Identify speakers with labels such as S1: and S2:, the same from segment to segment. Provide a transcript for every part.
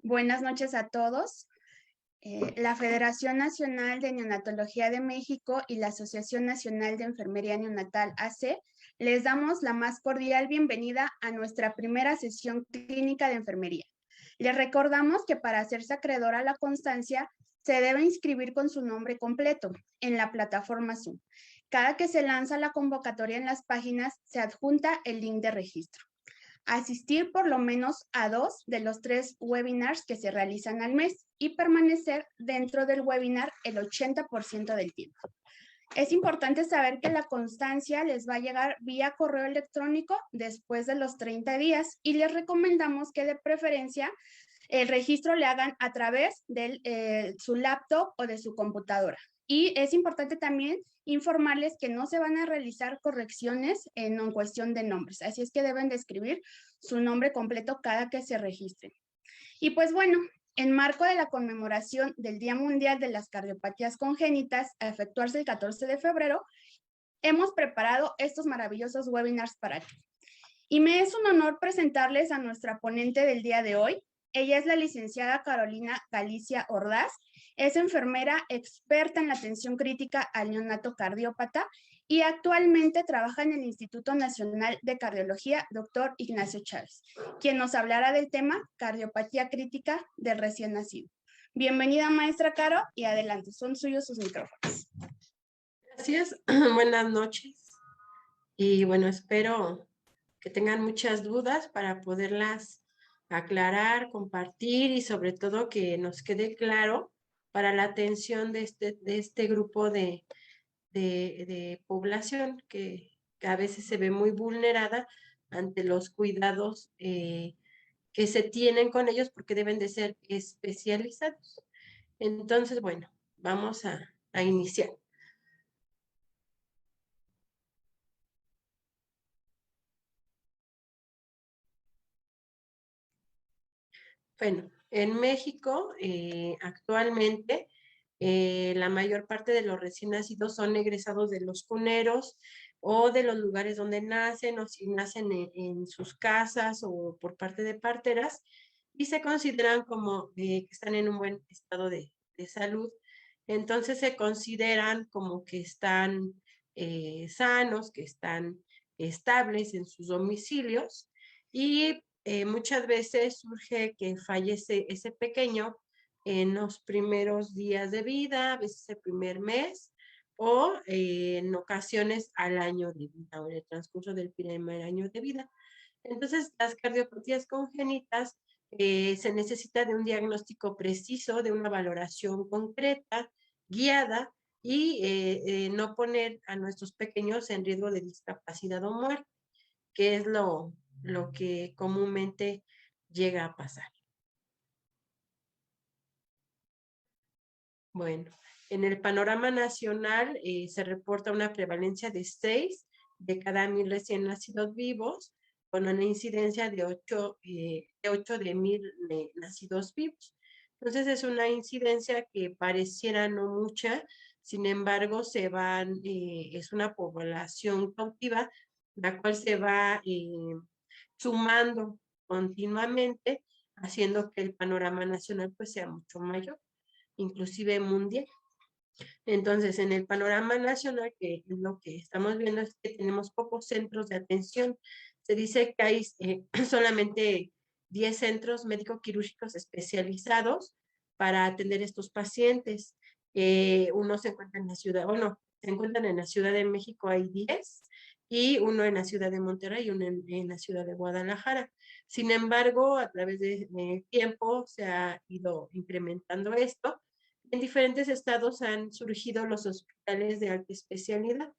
S1: Buenas noches a todos. La Federación Nacional de Neonatología de México y la Asociación Nacional de Enfermería Neonatal AC les damos la más cordial bienvenida a nuestra primera sesión clínica de enfermería. Les recordamos que para hacerse acreedor a la constancia se debe inscribir con su nombre completo en la plataforma Zoom. Cada que se lanza la convocatoria en las páginas se adjunta el link de registro. Asistir por lo menos a 2 de los 3 webinars que se realizan al mes y permanecer dentro del webinar el 80% del tiempo. Es importante saber que la constancia les va a llegar vía correo electrónico después de los 30 días y les recomendamos que de preferencia el registro le hagan a través de su laptop o de su computadora. Y es importante también informarles que no se van a realizar correcciones en cuestión de nombres, así es que deben de escribir su nombre completo cada que se registren. Y pues bueno, en marco de la conmemoración del Día Mundial de las Cardiopatías Congénitas, a efectuarse el 14 de febrero, hemos preparado estos maravillosos webinars para ti. Y me es un honor presentarles a nuestra ponente del día de hoy. Ella es la licenciada Carolina Galicia Ordaz, es enfermera experta en la atención crítica al neonato cardiópata y actualmente trabaja en el Instituto Nacional de Cardiología, Dr. Ignacio Chávez, quien nos hablará del tema cardiopatía crítica del recién nacido. Bienvenida, maestra Caro, y adelante, son suyos sus micrófonos.
S2: Gracias, buenas noches. Y bueno, espero que tengan muchas dudas para poderlas aclarar, compartir y sobre todo que nos quede claro para la atención de este grupo de población que a veces se ve muy vulnerada ante los cuidados que se tienen con ellos porque deben de ser especializados. Entonces, bueno, vamos a iniciar. Bueno, en México actualmente la mayor parte de los recién nacidos son egresados de los cuneros o de los lugares donde nacen o si nacen en sus casas o por parte de parteras y se consideran como que están en un buen estado de salud. Entonces se consideran como que están sanos, que están estables en sus domicilios y muchas veces surge que fallece ese pequeño en los primeros días de vida, a veces el primer mes, o en ocasiones al año de vida, o en el transcurso del primer año de vida. Entonces, las cardiopatías congénitas se necesita de un diagnóstico preciso, de una valoración concreta, guiada, y no poner a nuestros pequeños en riesgo de discapacidad o muerte, que es lo que comúnmente llega a pasar. Bueno, en el panorama nacional se reporta una prevalencia de 6 de cada 1,000 recién nacidos vivos, con una incidencia de 8 de 1,000 nacidos vivos. Entonces es una incidencia que pareciera no mucha, sin embargo es una población cautiva, la cual se va sumando continuamente, haciendo que el panorama nacional pues sea mucho mayor, inclusive mundial. Entonces, en el panorama nacional, que es lo que estamos viendo, es que tenemos pocos centros de atención. Se dice que hay solamente 10 centros médico-quirúrgicos especializados para atender estos pacientes. Uno se encuentra en la ciudad, bueno, se encuentran en la Ciudad de México, hay 10, y uno en la ciudad de Monterrey y uno en la ciudad de Guadalajara. Sin embargo, a través del tiempo se ha ido incrementando esto. En diferentes estados han surgido los hospitales de alta especialidad,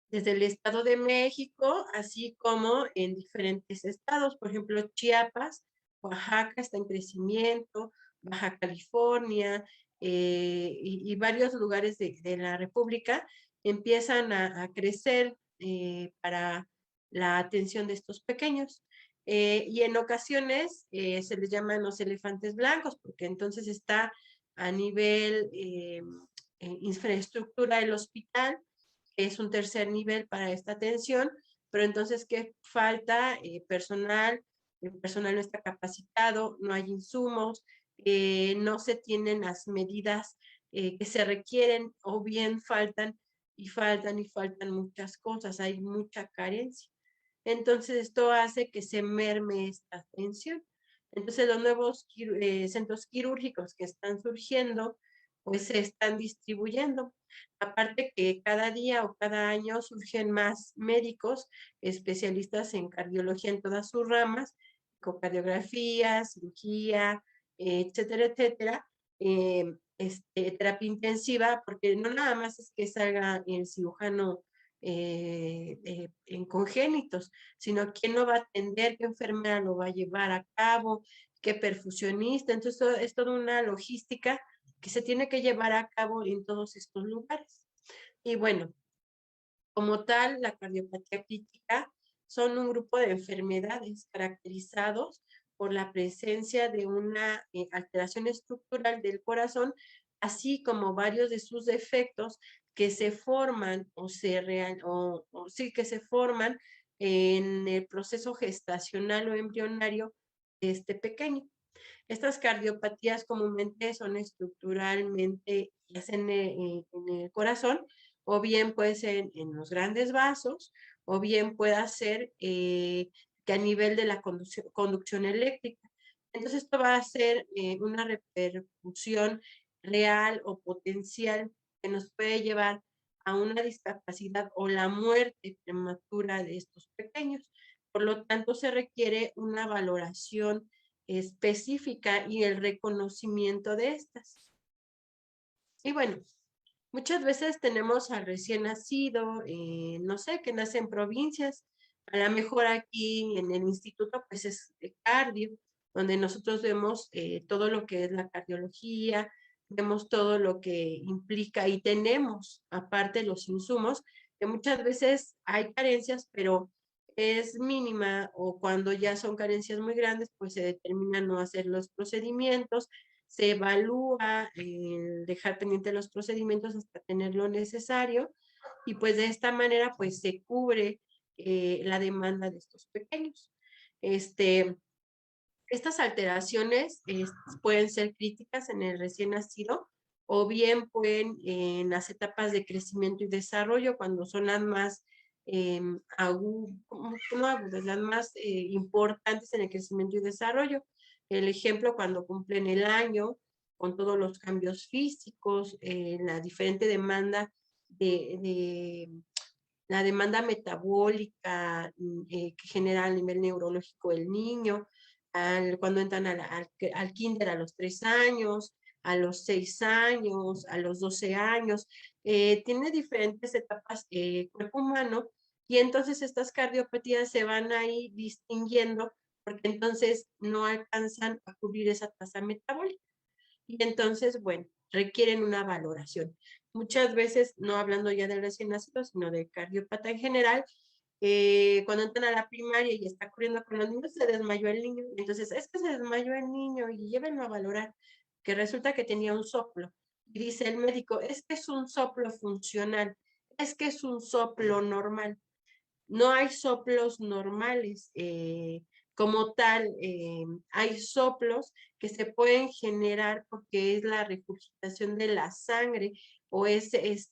S2: desde el Estado de México, así como en diferentes estados. Por ejemplo, Chiapas, Oaxaca está en crecimiento, Baja California y varios lugares de la República empiezan a crecer para la atención de estos pequeños. Y en ocasiones se les llaman los elefantes blancos, porque entonces está a nivel infraestructura del hospital, que es un tercer nivel para esta atención, pero entonces, ¿qué falta? Personal el personal no está capacitado, no hay insumos, no se tienen las medidas que se requieren, o bien faltan y faltan y faltan muchas cosas, hay mucha carencia. Entonces esto hace que se merme esta atención. Entonces los nuevos centros quirúrgicos que están surgiendo, pues se están distribuyendo. Aparte que cada día o cada año surgen más médicos especialistas en cardiología en todas sus ramas, ecocardiografía, cirugía, etcétera, etcétera. Terapia intensiva, porque no nada más es que salga el cirujano en congénitos, sino quién lo va a atender, qué enfermera lo va a llevar a cabo, qué perfusionista. Entonces, es toda una logística que se tiene que llevar a cabo en todos estos lugares. Y bueno, como tal, la cardiopatía crítica son un grupo de enfermedades caracterizados por la presencia de una alteración estructural del corazón, así como varios de sus defectos que se forman sí, que se forman en el proceso gestacional o embrionario de este pequeño. Estas cardiopatías comúnmente son estructuralmente, ya sea en el corazón, o bien puede ser en los grandes vasos, o bien puede ser que a nivel de la conducción eléctrica. Entonces esto va a ser una repercusión real o potencial que nos puede llevar a una discapacidad o la muerte prematura de estos pequeños. Por lo tanto, se requiere una valoración específica y el reconocimiento de estas. Y bueno, muchas veces tenemos al recién nacido, no sé, que nace en provincias, a lo mejor aquí en el instituto pues es de cardio, donde nosotros vemos todo lo que es la cardiología, vemos todo lo que implica y tenemos aparte los insumos, que muchas veces hay carencias, pero es mínima, o cuando ya son carencias muy grandes, pues se determina no hacer los procedimientos, se evalúa dejar pendiente los procedimientos hasta tener lo necesario, y pues de esta manera pues se cubre la demanda de estos pequeños. Estas alteraciones pueden ser críticas en el recién nacido, o bien pueden en las etapas de crecimiento y desarrollo, cuando son las más no agudas, las más importantes en el crecimiento y desarrollo. El ejemplo, cuando cumplen el año, con todos los cambios físicos, la diferente demanda de la demanda metabólica que genera a nivel neurológico el niño, cuando entran al kinder a los 3 años, a los 6 años, a los 12 años, tiene diferentes etapas el cuerpo humano, y entonces estas cardiopatías se van ahí distinguiendo, porque entonces no alcanzan a cubrir esa tasa metabólica. Y entonces, bueno, requieren una valoración. Muchas veces, no hablando ya del recién nacido, sino del cardiópata en general, cuando entran a la primaria y está corriendo con los niños, se desmayó el niño. Entonces, es que se desmayó el niño y llévenlo a valorar, que resulta que tenía un soplo. Y dice el médico, es que es un soplo funcional, es que es un soplo normal. No hay soplos normales. Como tal, hay soplos que se pueden generar porque es la regurgitación de la sangre, o es em,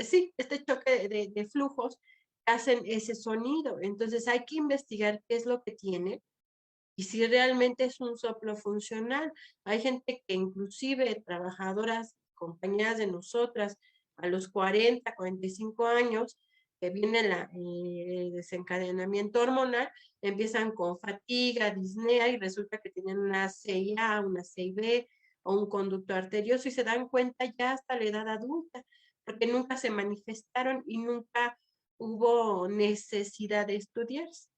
S2: sí, este choque de flujos hacen ese sonido. Entonces hay que investigar qué es lo que tiene y si realmente es un soplo funcional. Hay gente que inclusive, trabajadoras, compañeras de nosotras, a los 40, 45 años, que viene el desencadenamiento hormonal, empiezan con fatiga, disnea, y resulta que tienen una CIA, una CIB o un conducto arterioso, y se dan cuenta ya hasta la edad adulta, porque nunca se manifestaron y nunca hubo necesidad de estudiarse.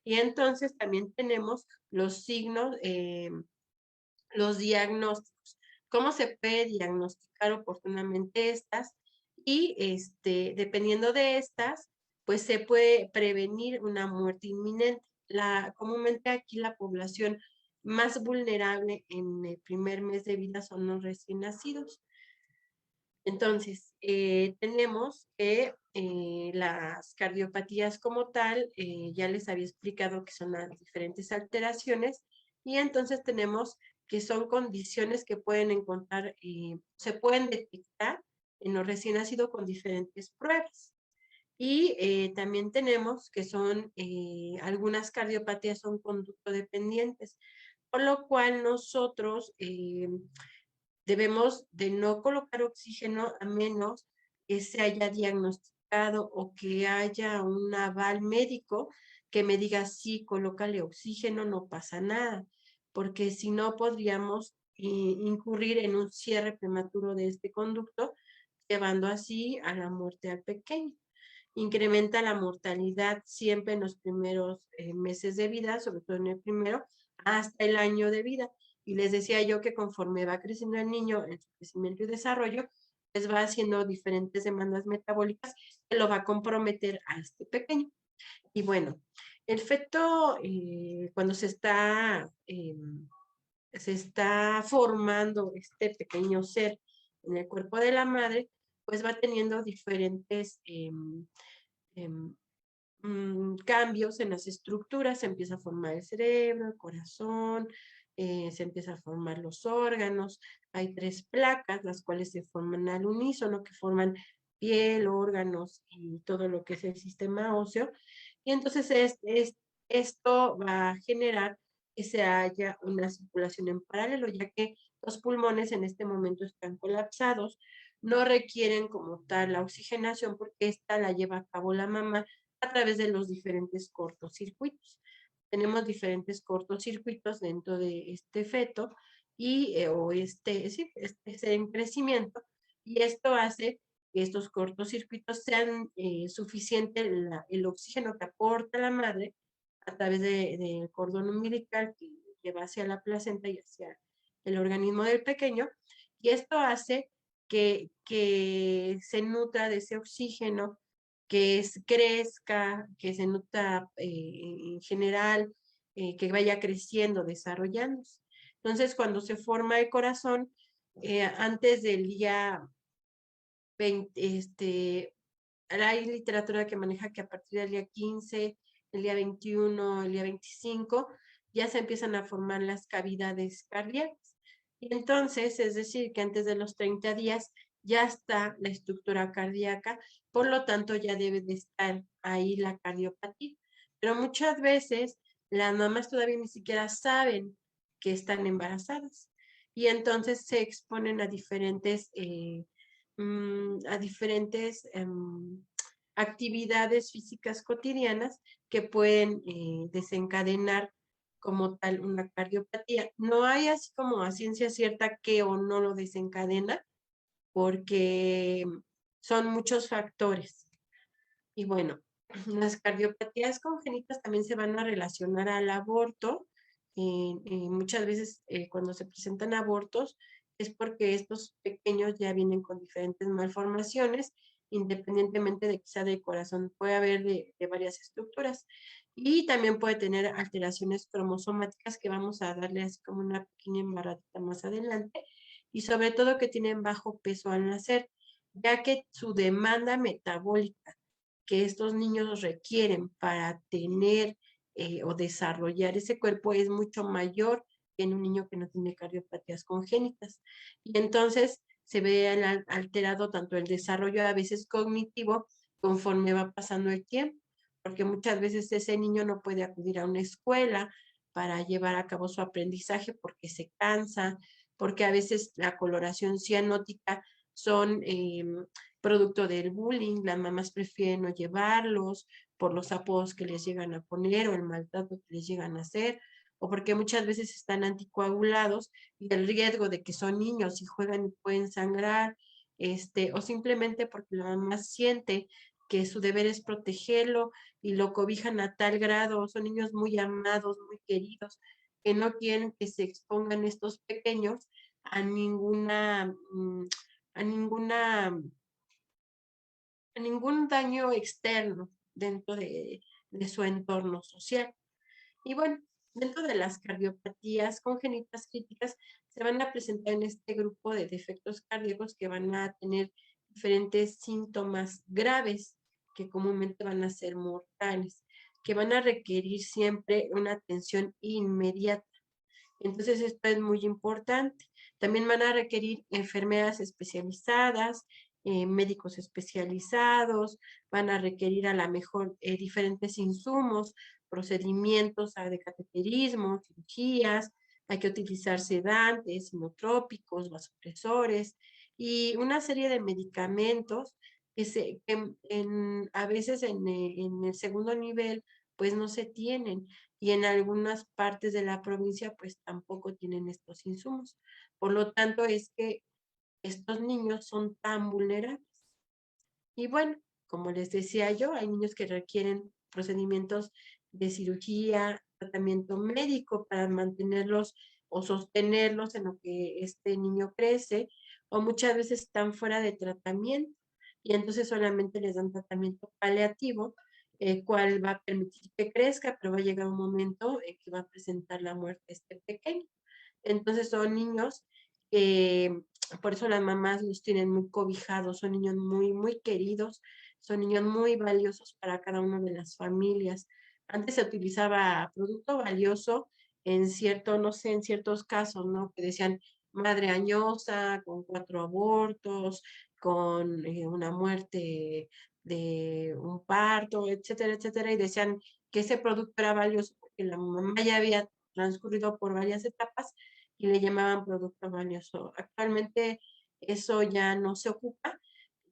S2: Y entonces también tenemos los signos, los diagnósticos. ¿Cómo se puede diagnosticar oportunamente estas? Y dependiendo de estas, pues se puede prevenir una muerte inminente. Comúnmente aquí la población más vulnerable en el primer mes de vida son los recién nacidos. Entonces, tenemos que las cardiopatías como tal, ya les había explicado que son las diferentes alteraciones, y entonces tenemos que son condiciones que pueden encontrar, se pueden detectar en los recién nacidos con diferentes pruebas. Y también tenemos que son, algunas cardiopatías son conducto dependientes, por lo cual nosotros debemos de no colocar oxígeno a menos que se haya diagnosticado o que haya un aval médico que me diga, sí, colócale oxígeno, no pasa nada, porque si no podríamos incurrir en un cierre prematuro de este conducto, llevando así a la muerte al pequeño. Incrementa la mortalidad siempre en los primeros meses de vida, sobre todo en el primero, hasta el año de vida. Y les decía yo que conforme va creciendo el niño en su crecimiento y desarrollo, pues va haciendo diferentes demandas metabólicas que lo va a comprometer a este pequeño. Y bueno, el feto, cuando se está formando este pequeño ser en el cuerpo de la madre, pues va teniendo diferentes cambios en las estructuras, se empieza a formar el cerebro, el corazón, se empieza a formar los órganos, hay 3 placas, las cuales se forman al unísono, que forman piel, órganos y todo lo que es el sistema óseo, y entonces esto va a generar que se haya una circulación en paralelo, ya que los pulmones en este momento están colapsados, no requieren como tal la oxigenación porque esta la lleva a cabo la mamá a través de los diferentes cortocircuitos. Tenemos diferentes cortocircuitos dentro de este feto y, o sí, este en crecimiento, y esto hace que estos cortocircuitos sean suficiente el oxígeno que aporta la madre a través del cordón umbilical que va hacia la placenta y hacia el organismo del pequeño, y esto hace que se nutra de ese oxígeno, crezca, que se nutra en general, que vaya creciendo, desarrollándose. Entonces, cuando se forma el corazón, antes del día 20, hay literatura que maneja que a partir del día 15, el día 21, el día 25, ya se empiezan a formar las cavidades cardíacas. Y entonces, es decir, que antes de los 30 días ya está la estructura cardíaca, por lo tanto ya debe de estar ahí la cardiopatía. Pero muchas veces las mamás todavía ni siquiera saben que están embarazadas y entonces se exponen a diferentes actividades físicas cotidianas que pueden desencadenar como tal una cardiopatía. No hay así como a ciencia cierta que o no lo desencadena, porque son muchos factores. Y bueno, las cardiopatías congénitas también se van a relacionar al aborto. Muchas veces cuando se presentan abortos es porque estos pequeños ya vienen con diferentes malformaciones, independientemente de que sea de corazón, puede haber de varias estructuras. Y también puede tener alteraciones cromosomáticas que vamos a darle así como una pequeña embarradita más adelante, y sobre todo que tienen bajo peso al nacer, ya que su demanda metabólica que estos niños requieren para tener o desarrollar ese cuerpo es mucho mayor que en un niño que no tiene cardiopatías congénitas. Y entonces se ve alterado tanto el desarrollo a veces cognitivo conforme va pasando el tiempo, porque muchas veces ese niño no puede acudir a una escuela para llevar a cabo su aprendizaje porque se cansa, porque a veces la coloración cianótica son producto del bullying, las mamás prefieren no llevarlos por los apodos que les llegan a poner o el maltrato que les llegan a hacer, o porque muchas veces están anticoagulados y el riesgo de que son niños y juegan y pueden sangrar, o simplemente porque la mamá siente que su deber es protegerlo y lo cobijan a tal grado, son niños muy amados, muy queridos, que no quieren que se expongan estos pequeños a a ninguna ningún daño externo dentro de su entorno social. Y bueno, dentro de las cardiopatías congénitas críticas se van a presentar en este grupo de defectos cardíacos que van a tener diferentes síntomas graves que comúnmente van a ser mortales, que van a requerir siempre una atención inmediata. Entonces, esto es muy importante. También van a requerir enfermeras especializadas, médicos especializados, van a requerir a lo mejor diferentes insumos, procedimientos de cateterismo, cirugías, hay que utilizar sedantes, inotrópicos, vasopresores y una serie de medicamentos que a veces en el segundo nivel pues no se tienen y en algunas partes de la provincia pues tampoco tienen estos insumos. Por lo tanto es que estos niños son tan vulnerables. Y bueno, como les decía yo, hay niños que requieren procedimientos de cirugía, tratamiento médico para mantenerlos o sostenerlos en lo que este niño crece, o muchas veces están fuera de tratamiento y entonces solamente les dan tratamiento paliativo, el cual va a permitir que crezca, pero va a llegar un momento en que va a presentar la muerte este pequeño. Entonces son niños que por eso las mamás los tienen muy cobijados, son niños muy, muy queridos, son niños muy valiosos para cada una de las familias. Antes se utilizaba producto valioso en cierto, no sé, en ciertos casos, ¿no? Que decían madre añosa, con 4 abortos, con una muerte de un parto, etcétera, etcétera, y decían que ese producto era valioso porque la mamá ya había transcurrido por varias etapas y le llamaban producto valioso. Actualmente eso ya no se ocupa.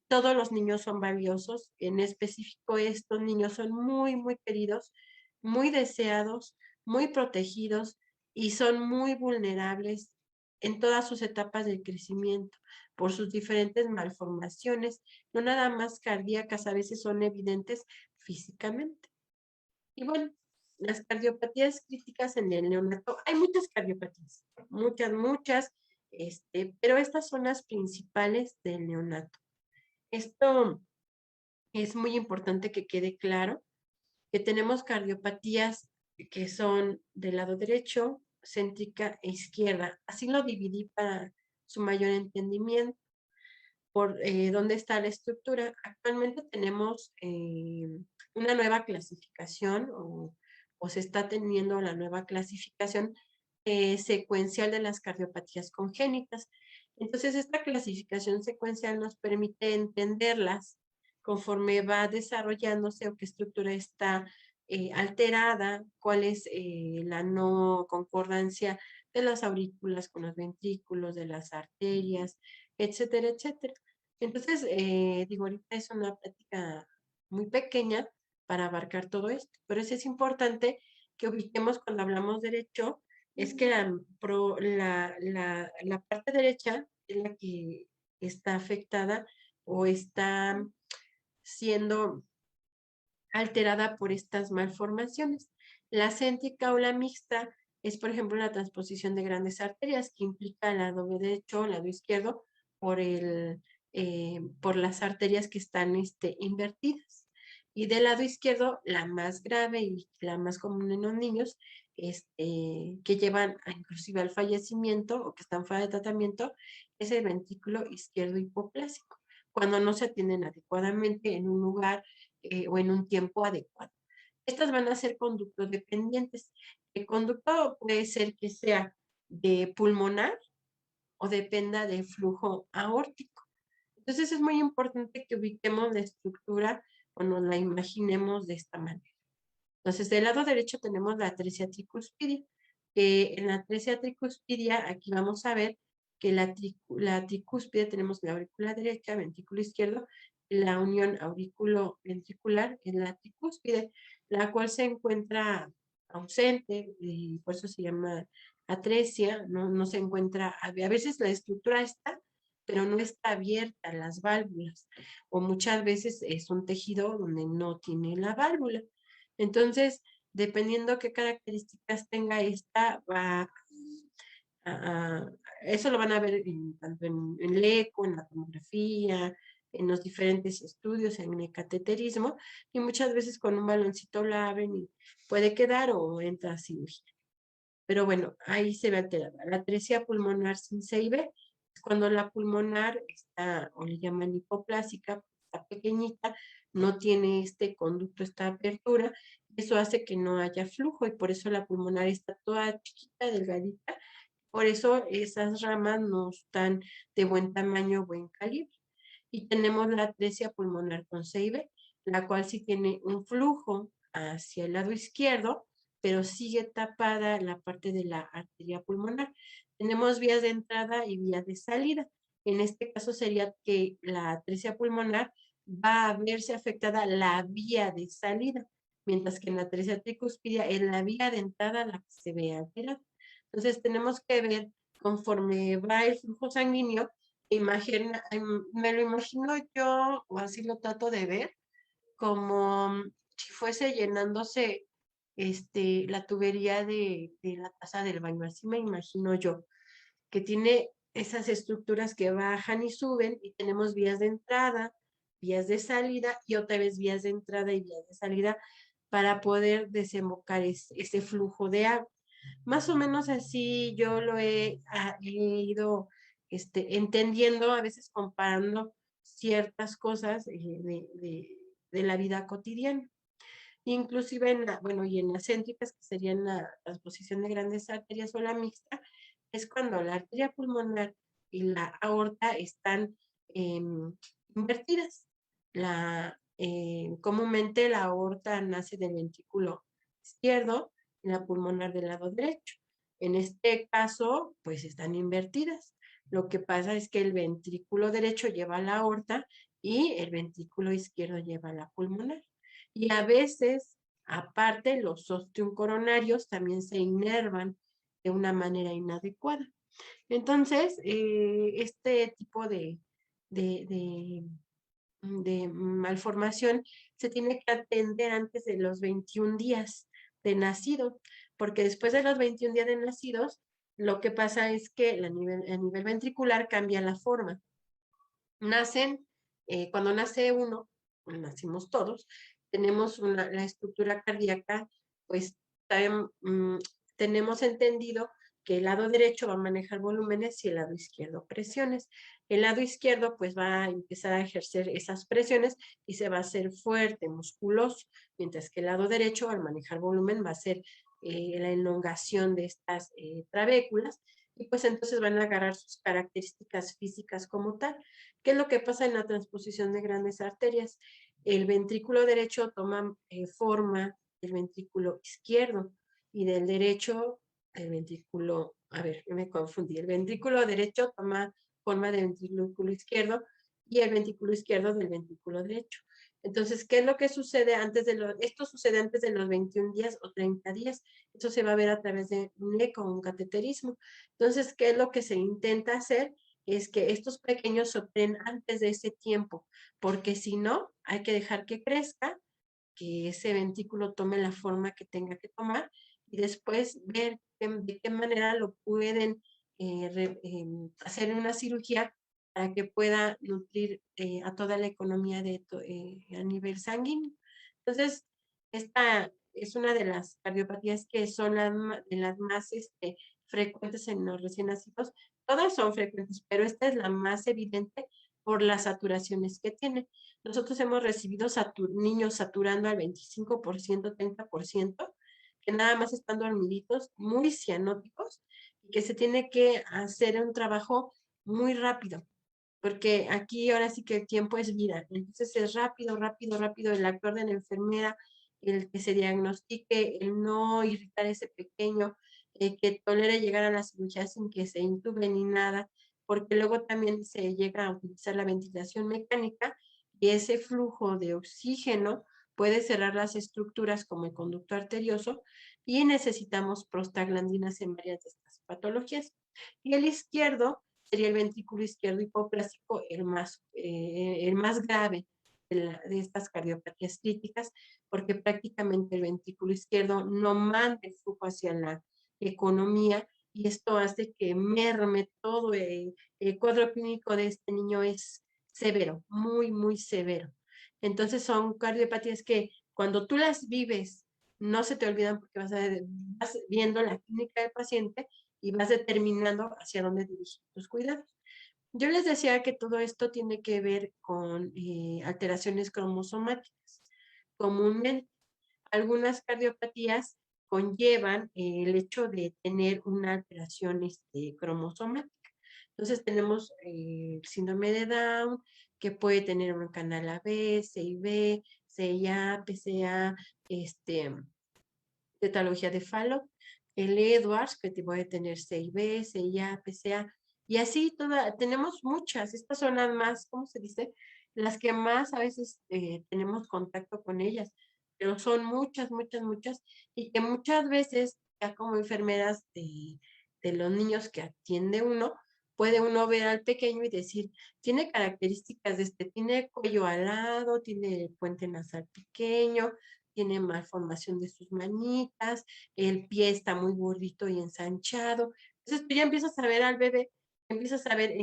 S2: Todos los niños son valiosos, en específico estos niños son muy, muy queridos, muy deseados, muy protegidos y son muy vulnerables en todas sus etapas de crecimiento por sus diferentes malformaciones, no nada más cardíacas, a veces son evidentes físicamente. Y bueno, las cardiopatías críticas en el neonato, hay muchas cardiopatías, muchas, muchas, pero estas son las principales del neonato. Esto es muy importante que quede claro, que tenemos cardiopatías que son del lado derecho, céntrica e izquierda. Así lo dividí para su mayor entendimiento por dónde está la estructura. Actualmente tenemos una nueva clasificación o se está teniendo la nueva clasificación secuencial de las cardiopatías congénitas. Entonces, esta clasificación secuencial nos permite entenderlas conforme va desarrollándose o qué estructura está alterada, cuál es la no concordancia de las aurículas con los ventrículos, de las arterias, etcétera, etcétera. Entonces, digo, ahorita es una plática muy pequeña para abarcar todo esto, pero eso es importante que ubiquemos cuando hablamos derecho, es que la parte derecha es la que está afectada o está siendo alterada por estas malformaciones. La céntrica o la mixta es, por ejemplo, la transposición de grandes arterias que implica el lado derecho o el lado izquierdo por, por las arterias que están invertidas. Y del lado izquierdo, la más grave y la más común en los niños, que llevan inclusive al fallecimiento o que están fuera de tratamiento, es el ventrículo izquierdo hipoplásico, cuando no se atienden adecuadamente en un lugar o en un tiempo adecuado. Estas van a ser conductos dependientes. El conducto puede ser que sea de pulmonar o dependa de flujo aórtico. Entonces es muy importante que ubiquemos la estructura o nos la imaginemos de esta manera. Entonces, del lado derecho tenemos la atresia tricuspidia, que en la atresia tricuspidia, aquí vamos a ver que la tricúspide tenemos la aurícula derecha, ventrículo izquierdo, la unión aurículo-ventricular es la tricúspide, la cual se encuentra ausente y por eso se llama atresia, no se encuentra, a veces la estructura está, pero no está abierta las válvulas, o muchas veces es un tejido donde no tiene la válvula. Entonces, dependiendo qué características tenga esta, a- eso lo van a ver tanto en el eco, en la tomografía, en los diferentes estudios, en el cateterismo, y muchas veces con un baloncito la abren y puede quedar o entra a cirugía. pero bueno, ahí se ve alterada. La atresia pulmonar sin CIB es cuando la pulmonar está, o le llaman hipoplásica, está pequeñita, no tiene este conducto, esta apertura, eso hace que no haya flujo y por eso la pulmonar está toda chiquita, delgadita, por eso esas ramas no están de buen tamaño, buen calibre. Y tenemos la atresia pulmonar con CIB, la cual sí tiene un flujo hacia el lado izquierdo, pero sigue tapada la parte de la arteria pulmonar. Tenemos vías de entrada y vías de salida. En este caso sería que la atresia pulmonar va a verse afectada la vía de salida, mientras que en la atresia tricuspidia es la vía de entrada la que se ve alterada. Entonces tenemos que ver conforme va el flujo sanguíneo, me lo imagino yo, o así lo trato de ver, como si fuese llenándose la tubería de la taza del baño, así me imagino yo, que tiene esas estructuras que bajan y suben y tenemos vías de entrada, vías de salida y otra vez vías de entrada y vías de salida para poder desembocar ese flujo de agua. Más o menos así yo lo he ido entendiendo, a veces comparando ciertas cosas de la vida cotidiana. Inclusive bueno, y en las céntricas, que serían la transposición de grandes arterias o la mixta, es cuando la arteria pulmonar y la aorta están invertidas. Comúnmente la aorta nace del ventrículo izquierdo y la pulmonar del lado derecho. En este caso, pues están invertidas. Lo que pasa es que el ventrículo derecho lleva la aorta y el ventrículo izquierdo lleva la pulmonar. Y a veces, aparte, los ostium coronarios también se inervan de una manera inadecuada. Entonces, este tipo de malformación se tiene que atender antes de los 21 días de nacido, porque después de los 21 días de nacidos, lo que pasa es que a nivel ventricular cambia la forma. Cuando nace uno, nacimos todos, tenemos la estructura cardíaca, pues tenemos entendido que el lado derecho va a manejar volúmenes y el lado izquierdo presiones. El lado izquierdo pues va a empezar a ejercer esas presiones y se va a hacer fuerte, musculoso, mientras que el lado derecho al manejar volumen va a ser la elongación de estas trabéculas y pues entonces van a agarrar sus características físicas como tal. ¿Qué es lo que pasa en la transposición de grandes arterias? El ventrículo derecho toma forma del ventrículo izquierdo y del derecho, me confundí, el ventrículo derecho toma forma del ventrículo izquierdo y el ventrículo izquierdo del ventrículo derecho. Entonces, ¿qué es lo que sucede esto sucede antes de los 21 días o 30 días? Eso se va a ver a través de un eco, un cateterismo. Entonces, ¿qué es lo que se intenta hacer? Es que estos pequeños se obtienen antes de ese tiempo, porque si no, hay que dejar que crezca, que ese ventrículo tome la forma que tenga que tomar y después ver de qué manera lo pueden hacer una cirugía para que pueda nutrir a toda la economía a nivel sanguíneo. Entonces, esta es una de las cardiopatías que son de las más frecuentes en los recién nacidos. Todas son frecuentes, pero esta es la más evidente por las saturaciones que tiene. Nosotros hemos recibido niños saturando al 25%, 30%, que nada más están dormiditos, muy cianóticos, y que se tiene que hacer un trabajo muy rápido, porque aquí ahora sí que el tiempo es vida. Entonces es rápido, rápido, rápido el actuar de la enfermera, el que se diagnostique, el no irritar ese pequeño, que tolere llegar a la cirugía sin que se intube ni nada, porque luego también se llega a utilizar la ventilación mecánica y ese flujo de oxígeno puede cerrar las estructuras como el conducto arterioso y necesitamos prostaglandinas en varias de estas patologías. Y el izquierdo sería el ventrículo izquierdo hipoplásico, el más grave de estas cardiopatías críticas, porque prácticamente el ventrículo izquierdo no manda el flujo hacia la economía y esto hace que merme todo. El cuadro clínico de este niño es severo, muy, muy severo. Entonces son cardiopatías que cuando tú las vives no se te olvidan porque vas viendo la clínica del paciente y vas determinando hacia dónde dirigir tus cuidados. Yo les decía que todo esto tiene que ver con alteraciones cromosomáticas. Comúnmente, algunas cardiopatías conllevan el hecho de tener una alteración cromosomática. Entonces tenemos el síndrome de Down, que puede tener un canal AB, CIB, CIA, PCA, tetralogía de Fallot, el Edwards, que puede tener CIB, CIA, PCA, y así tenemos muchas. Estas son las más, ¿cómo se dice? Las que más a veces tenemos contacto con ellas, pero son muchas, muchas, muchas, y que muchas veces, ya como enfermeras de los niños que atiende uno, puede uno ver al pequeño y decir, tiene características de tiene cuello alado, tiene puente nasal pequeño, tiene malformación de sus manitas, el pie está muy gordito y ensanchado. Entonces tú ya empiezas a ver al bebé, empiezas a ver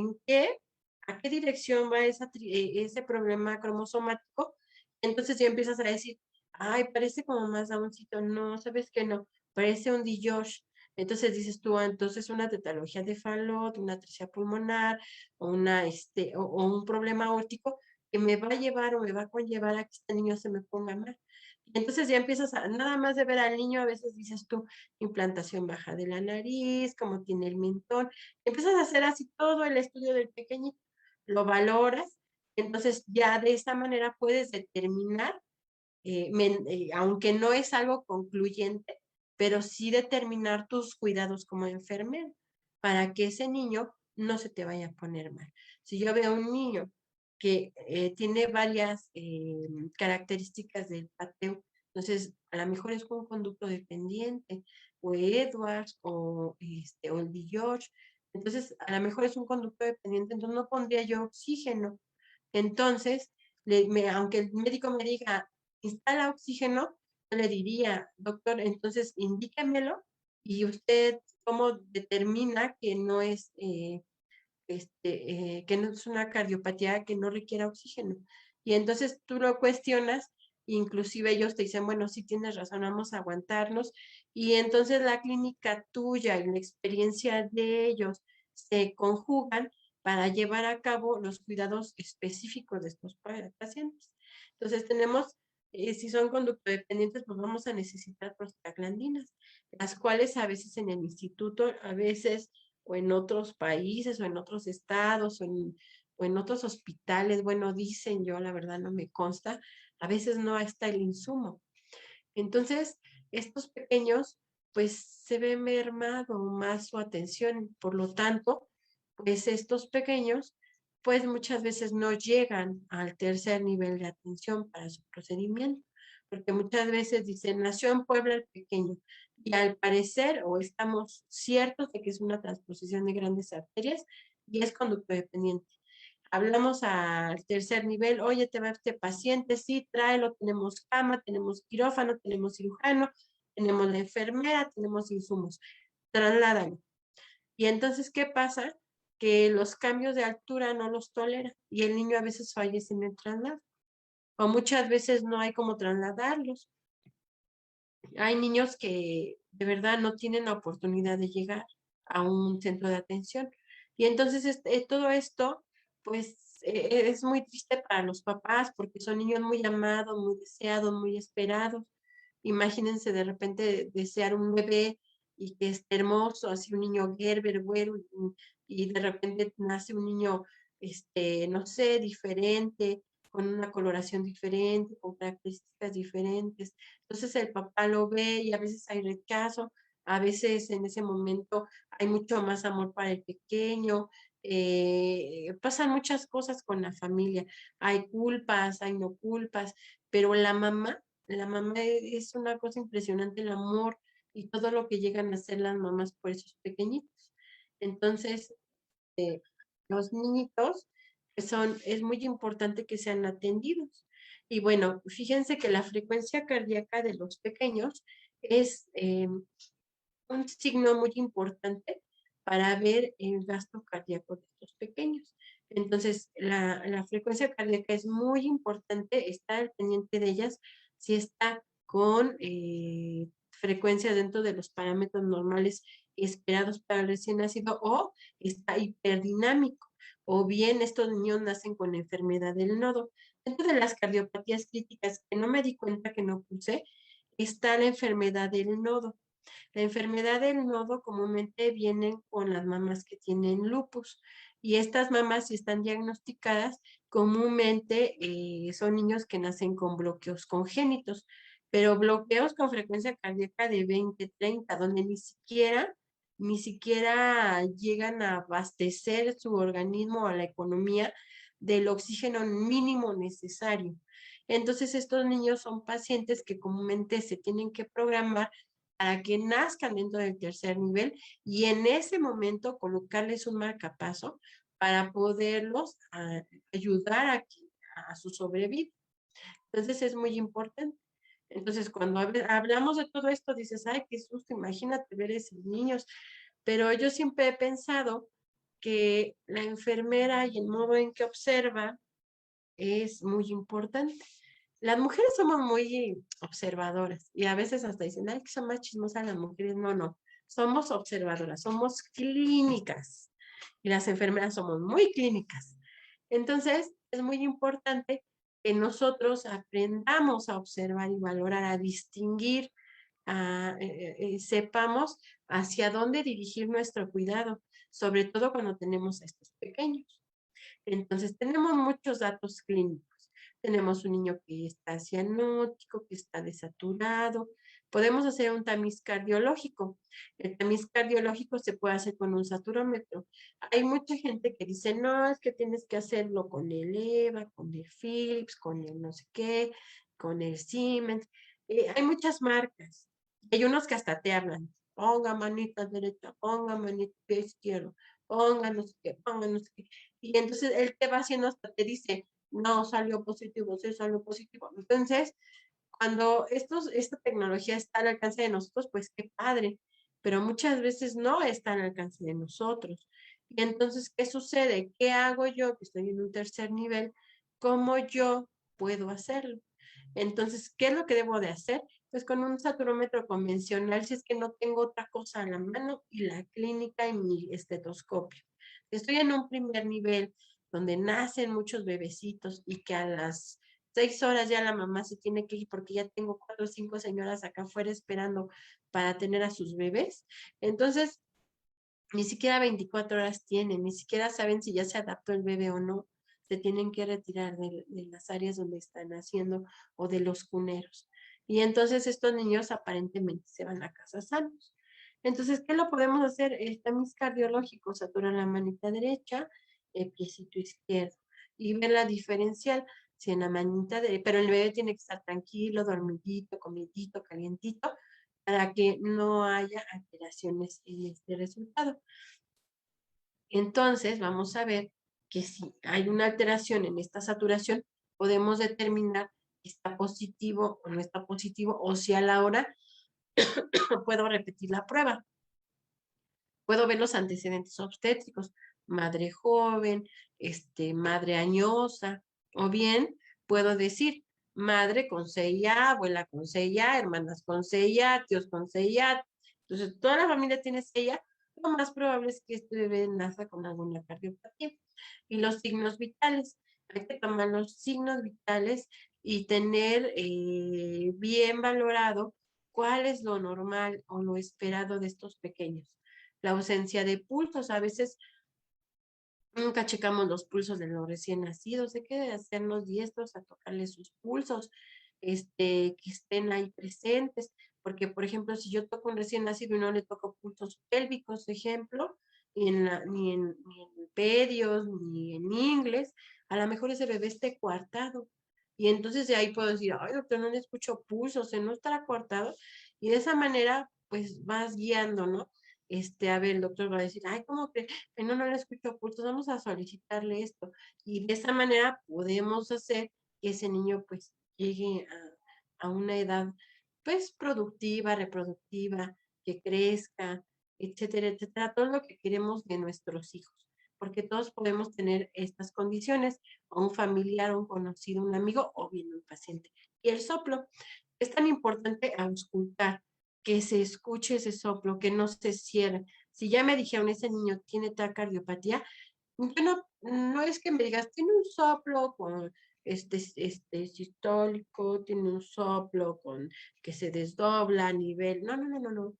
S2: a qué dirección va ese problema cromosomático. Entonces ya empiezas a decir, ay, parece como más Downcito. No, ¿sabes qué? No, parece un DiGeorge. Entonces dices tú, entonces una tetralogía de Fallot, una atresia pulmonar, o un problema óptico que me va a llevar o me va a conllevar a que este niño se me ponga mal. Entonces ya empiezas nada más de ver al niño, a veces dices tú, implantación baja de la nariz, cómo tiene el mentón, empiezas a hacer así todo el estudio del pequeñito, lo valoras, entonces ya de esta manera puedes determinar, aunque no es algo concluyente, pero sí determinar tus cuidados como enfermera, para que ese niño no se te vaya a poner mal. Si yo veo un niño que tiene varias características del pateo, entonces a lo mejor es un conducto dependiente, o Edwards, o el de George, entonces a lo mejor es un conducto dependiente, entonces no pondría yo oxígeno. Entonces, aunque el médico me diga, instala oxígeno, yo le diría, doctor, entonces indíquemelo y usted cómo determina que no es que no es una cardiopatía que no requiera oxígeno. Y entonces tú lo cuestionas, inclusive ellos te dicen, bueno, sí tienes razón, vamos a aguantarnos. Y entonces la clínica tuya y la experiencia de ellos se conjugan para llevar a cabo los cuidados específicos de estos pacientes. Entonces tenemos, si son conductodependientes, pues vamos a necesitar prostaglandinas, las cuales a veces en el instituto, a veces o en otros países o en otros estados o en otros hospitales, bueno, dicen, yo la verdad no me consta, a veces no está el insumo. Entonces, estos pequeños, pues se ve mermado más su atención, por lo tanto, pues estos pequeños, pues muchas veces no llegan al tercer nivel de atención para su procedimiento, porque muchas veces dicen, nació en Puebla el pequeño, y al parecer, o estamos ciertos de que es una transposición de grandes arterias y es conducto dependiente. Hablamos al tercer nivel, oye, te va este paciente, sí, tráelo, tenemos cama, tenemos quirófano, tenemos cirujano, tenemos la enfermera, tenemos insumos, trasládalo. Y entonces, ¿qué pasa? Que los cambios de altura no los tolera y el niño a veces fallece en el traslado. O muchas veces no hay cómo trasladarlos. Hay niños que de verdad no tienen la oportunidad de llegar a un centro de atención. Y entonces todo esto, pues es muy triste para los papás porque son niños muy amados, muy deseados, muy esperados. Imagínense de repente desear un bebé y que esté hermoso, así un niño Gerber, güero, y de repente nace un niño, no sé, diferente, con una coloración diferente, con características diferentes. Entonces el papá lo ve y a veces hay rechazo, a veces en ese momento hay mucho más amor para el pequeño, pasan muchas cosas con la familia, hay culpas, hay no culpas, pero la mamá es una cosa impresionante, el amor y todo lo que llegan a hacer las mamás por esos pequeñitos. Entonces, los niñitos es muy importante que sean atendidos. Y bueno, fíjense que la frecuencia cardíaca de los pequeños es un signo muy importante para ver el gasto cardíaco de estos pequeños. Entonces, la frecuencia cardíaca es muy importante, estar al pendiente de ellas si está con frecuencias dentro de los parámetros normales esperados para el recién nacido, o está hiperdinámico, o bien estos niños nacen con enfermedad del nodo. Dentro de las cardiopatías críticas, que no me di cuenta que no puse, está la enfermedad del nodo. La enfermedad del nodo comúnmente vienen con las mamás que tienen lupus, y estas mamás, si están diagnosticadas, comúnmente son niños que nacen con bloqueos congénitos, pero bloqueos con frecuencia cardíaca de 20, 30, donde ni siquiera llegan a abastecer su organismo o la economía del oxígeno mínimo necesario. Entonces, estos niños son pacientes que comúnmente se tienen que programar para que nazcan dentro del tercer nivel, y en ese momento colocarles un marcapaso para poderlos ayudar a su sobrevida. Entonces es muy importante. Entonces, cuando hablamos de todo esto, dices, ay, qué susto, imagínate ver a esos niños. Pero yo siempre he pensado que la enfermera y el modo en que observa es muy importante. Las mujeres somos muy observadoras, y a veces hasta dicen, ay, que son más chismosas las mujeres. No, no, somos observadoras, somos clínicas, y las enfermeras somos muy clínicas. Entonces, es muy importante que nosotros aprendamos a observar y valorar, a distinguir, sepamos hacia dónde dirigir nuestro cuidado, sobre todo cuando tenemos a estos pequeños. Entonces, tenemos muchos datos clínicos. Tenemos un niño que está cianótico, que está desaturado. Podemos hacer un tamiz cardiológico. El tamiz cardiológico se puede hacer con un saturómetro. Hay mucha gente que dice, no, es que tienes que hacerlo con el EVA, con el Philips, con el no sé qué, con el Siemens. Hay muchas marcas. Hay unos que hasta te hablan. Ponga manita derecha, ponga manita izquierda, ponga no sé qué, ponga no sé qué. Y entonces él te va haciendo, hasta te dice, no salió positivo, sí salió positivo. Entonces, cuando esta tecnología está al alcance de nosotros, pues qué padre, pero muchas veces no está al alcance de nosotros. Y entonces, ¿qué sucede? ¿Qué hago yo que estoy en un tercer nivel? ¿Cómo yo puedo hacerlo? Entonces, ¿qué es lo que debo de hacer? Pues con un saturómetro convencional, si es que no tengo otra cosa a la mano, y la clínica y mi estetoscopio. Estoy en un primer nivel donde nacen muchos bebecitos, y que a las 6 horas ya la mamá se tiene que ir porque ya tengo 4 o 5 señoras acá afuera esperando para tener a sus bebés. Entonces, ni siquiera 24 horas tienen, ni siquiera saben si ya se adaptó el bebé o no. Se tienen que retirar de las áreas donde están naciendo, o de los cuneros. Y entonces estos niños aparentemente se van a casa sanos. Entonces, ¿qué lo podemos hacer? El tamiz cardiológico, saturar la manita derecha, el piecito izquierdo, y ver la diferencial. Si en la manita pero el bebé tiene que estar tranquilo, dormidito, comidito, calientito, para que no haya alteraciones en este resultado. Entonces, vamos a ver que si hay una alteración en esta saturación, podemos determinar si está positivo o no está positivo, o si a la hora puedo repetir la prueba. Puedo ver los antecedentes obstétricos, madre joven, madre añosa, o bien puedo decir madre con CIA, abuela con CIA, hermanas con CIA, tíos con CIA. Entonces, toda la familia tiene CIA. Lo más probable es que este bebé nazca con alguna cardiopatía. Y los signos vitales. Hay que tomar los signos vitales y tener bien valorado cuál es lo normal o lo esperado de estos pequeños. La ausencia de pulsos, a veces nunca checamos los pulsos de los recién nacidos. Hay que hacernos diestros a tocarles sus pulsos, que estén ahí presentes, porque por ejemplo, si yo toco un recién nacido y no le toco pulsos pélvicos, ejemplo, ni en pedios, ni en inglés, a lo mejor ese bebé esté coartado. Y entonces de ahí puedo decir, ay, doctor, no le escucho pulsos, no estará coartado. Y de esa manera, pues vas guiando, ¿no? A ver, el doctor va a decir, ay, ¿cómo que no le escucho pulsos? Vamos a solicitarle esto. Y de esa manera podemos hacer que ese niño pues llegue a una edad pues productiva, reproductiva, que crezca, etcétera, etcétera, todo lo que queremos de nuestros hijos, porque todos podemos tener estas condiciones, o un familiar, un conocido, un amigo, o bien un paciente. Y el soplo Es tan importante auscultar, que se escuche ese soplo, que no se cierre. Si ya me dijeron, ese niño tiene tal cardiopatía, yo no es que me digas, tiene un soplo con sistólico, tiene un soplo con que se desdobla a nivel. No, no, no, no, no.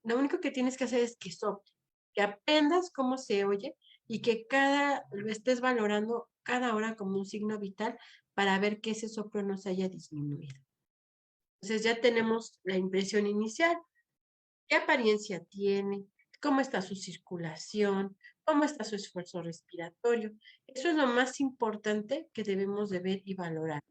S2: Lo único que tienes que hacer es que sople, que aprendas cómo se oye y que lo estés valorando cada hora como un signo vital para ver que ese soplo no se haya disminuido. Entonces ya tenemos la impresión inicial. ¿Qué apariencia tiene? ¿Cómo está su circulación? ¿Cómo está su esfuerzo respiratorio? Eso es lo más importante que debemos de ver y valorar.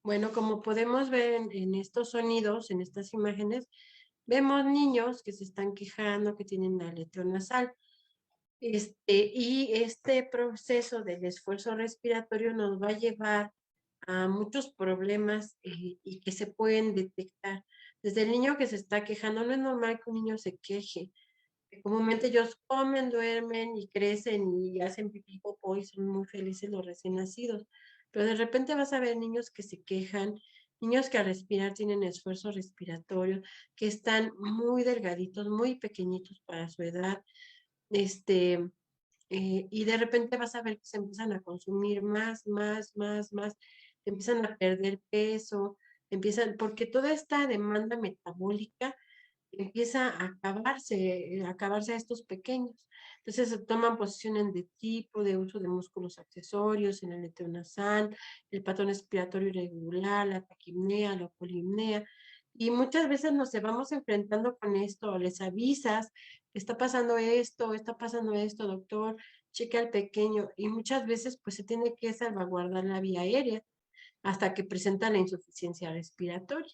S2: Bueno, como podemos ver en estos sonidos, en estas imágenes, vemos niños que se están quejando, que tienen aleteo nasal. Y este proceso del esfuerzo respiratorio nos va a llevar a muchos problemas y que se pueden detectar. Desde el niño que se está quejando, no es normal que un niño se queje. Comúnmente ellos comen, duermen y crecen y hacen pipí, popó y son muy felices los recién nacidos. Pero de repente vas a ver niños que se quejan, niños que al respirar tienen esfuerzo respiratorio, que están muy delgaditos, muy pequeñitos para su edad, y de repente vas a ver que se empiezan a consumir más, empiezan a perder peso, porque toda esta demanda metabólica empieza a acabarse a estos pequeños. Entonces se toman posiciones de tipo, de uso de músculos accesorios, en el aleteo nasal, el patrón respiratorio irregular, la taquipnea, la polimnea, y muchas veces nos vamos enfrentando con esto, les avisas, está pasando esto, doctor, cheque al pequeño, y muchas veces pues se tiene que salvaguardar la vía aérea hasta que presenta la insuficiencia respiratoria,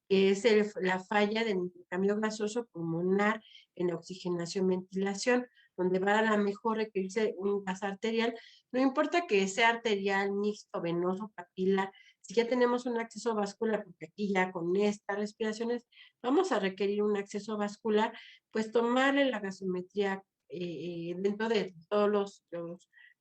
S2: que es la falla del intercambio gasoso pulmonar en la oxigenación-ventilación, donde va a la mejor requerirse un gas arterial, no importa que sea arterial, mixto, venoso, capilar, si ya tenemos un acceso vascular, porque aquí ya con estas respiraciones vamos a requerir un acceso vascular, pues tomarle la gasometría dentro de todos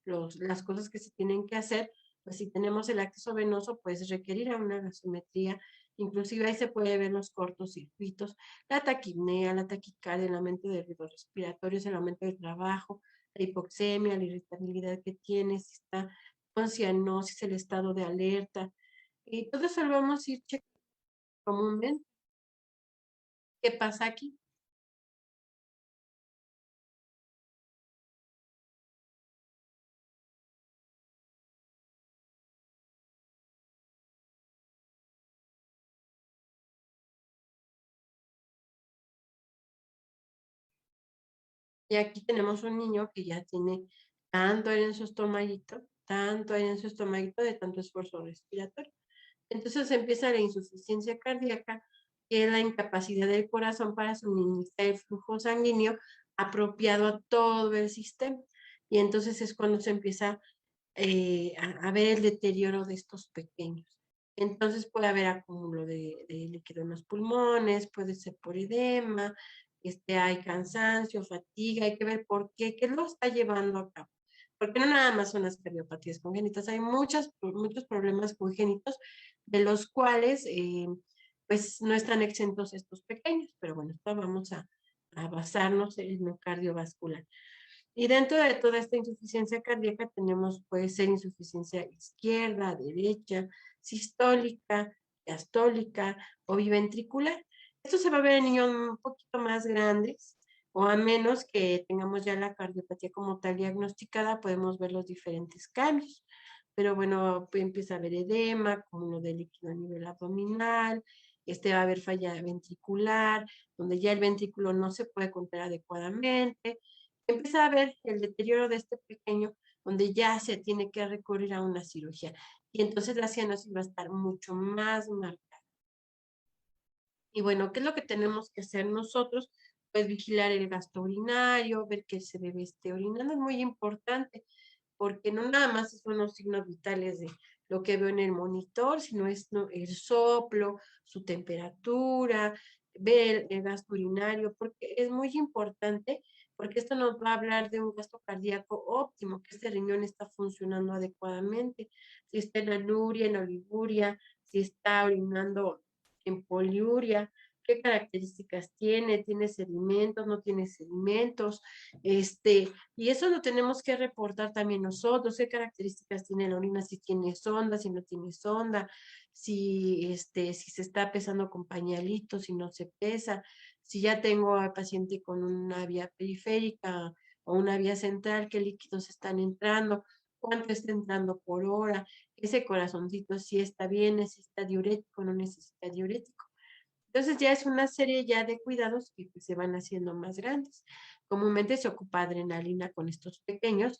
S2: las cosas que se tienen que hacer, pues si tenemos el acceso venoso, pues requerir a una gasometría. Inclusive ahí se puede ver los cortocircuitos, la taquipnea, la taquicardia, el aumento de ritmos respiratorios, el aumento del trabajo, la hipoxemia, la irritabilidad que tiene, si está con cianosis, el estado de alerta. Y todo eso lo vamos a ir checando comúnmente. ¿Qué pasa aquí? Y aquí tenemos un niño que ya tiene tanto aire en su estomaguito, tanto aire en su estomaguito de tanto esfuerzo respiratorio. Entonces empieza la insuficiencia cardíaca, que es la incapacidad del corazón para suministrar el flujo sanguíneo apropiado a todo el sistema. Y entonces es cuando se empieza a ver el deterioro de estos pequeños. Entonces puede haber acúmulo de líquido en los pulmones, puede ser por edema, hay cansancio, fatiga, hay que ver por qué lo está llevando a cabo. Porque no nada más son las cardiopatías congénitas, hay muchos problemas congénitos de los cuales pues no están exentos estos pequeños, pero bueno, esto vamos a basarnos en lo cardiovascular. Y dentro de toda esta insuficiencia cardíaca tenemos, puede ser insuficiencia izquierda, derecha, sistólica, diastólica o biventricular. Esto se va a ver en niños un poquito más grandes, o a menos que tengamos ya la cardiopatía como tal diagnosticada, podemos ver los diferentes cambios. Pero bueno, empieza a haber edema, cúmulo de líquido a nivel abdominal, va a haber falla ventricular, donde ya el ventrículo no se puede contraer adecuadamente. Empieza a haber el deterioro de este pequeño, donde ya se tiene que recurrir a una cirugía. Y entonces la cianosis va a estar mucho más marcada. Y bueno, ¿qué es lo que tenemos que hacer nosotros? Pues vigilar el gasto urinario, ver que ese bebé esté orinando, es muy importante, porque no nada más son los signos vitales de lo que veo en el monitor, sino es el soplo, su temperatura, ver el gasto urinario, porque es muy importante, porque esto nos va a hablar de un gasto cardíaco óptimo, que este riñón está funcionando adecuadamente, si está en anuria, en oliguria, si está orinando en poliuria, qué características tiene, tiene sedimentos, no tiene sedimentos, y eso lo tenemos que reportar también nosotros, qué características tiene la orina, si tiene sonda, si no tiene sonda, si se está pesando con pañalitos, si no se pesa, si ya tengo al paciente con una vía periférica o una vía central, qué líquidos están entrando, cuánto está entrando por hora, ese corazoncito si está bien, necesita diurético, no necesita diurético. Entonces ya es una serie ya de cuidados que pues, se van haciendo más grandes. Comúnmente se ocupa adrenalina con estos pequeños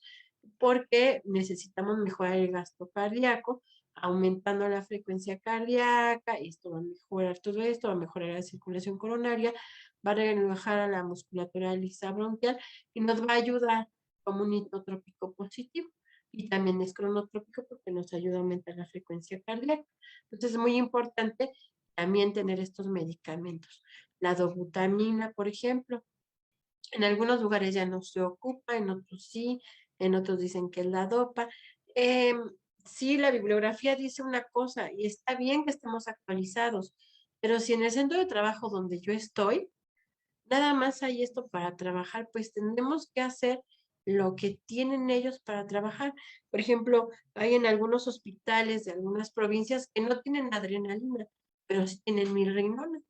S2: porque necesitamos mejorar el gasto cardíaco, aumentando la frecuencia cardíaca, esto va a mejorar todo esto, va a mejorar la circulación coronaria, va a relajar a la musculatura lisa bronquial y nos va a ayudar como un hipotrópico positivo. Y también es cronotrópico porque nos ayuda a aumentar la frecuencia cardíaca. Entonces es muy importante también tener estos medicamentos. La dobutamina, por ejemplo, en algunos lugares ya no se ocupa, en otros sí, en otros dicen que es la dopa. Eh, sí, la bibliografía dice una cosa y está bien que estemos actualizados, pero si en el centro de trabajo donde yo estoy, nada más hay esto para trabajar, pues tendremos que hacer lo que tienen ellos para trabajar. Por ejemplo, hay en algunos hospitales de algunas provincias que no tienen adrenalina, pero sí tienen mirrinona.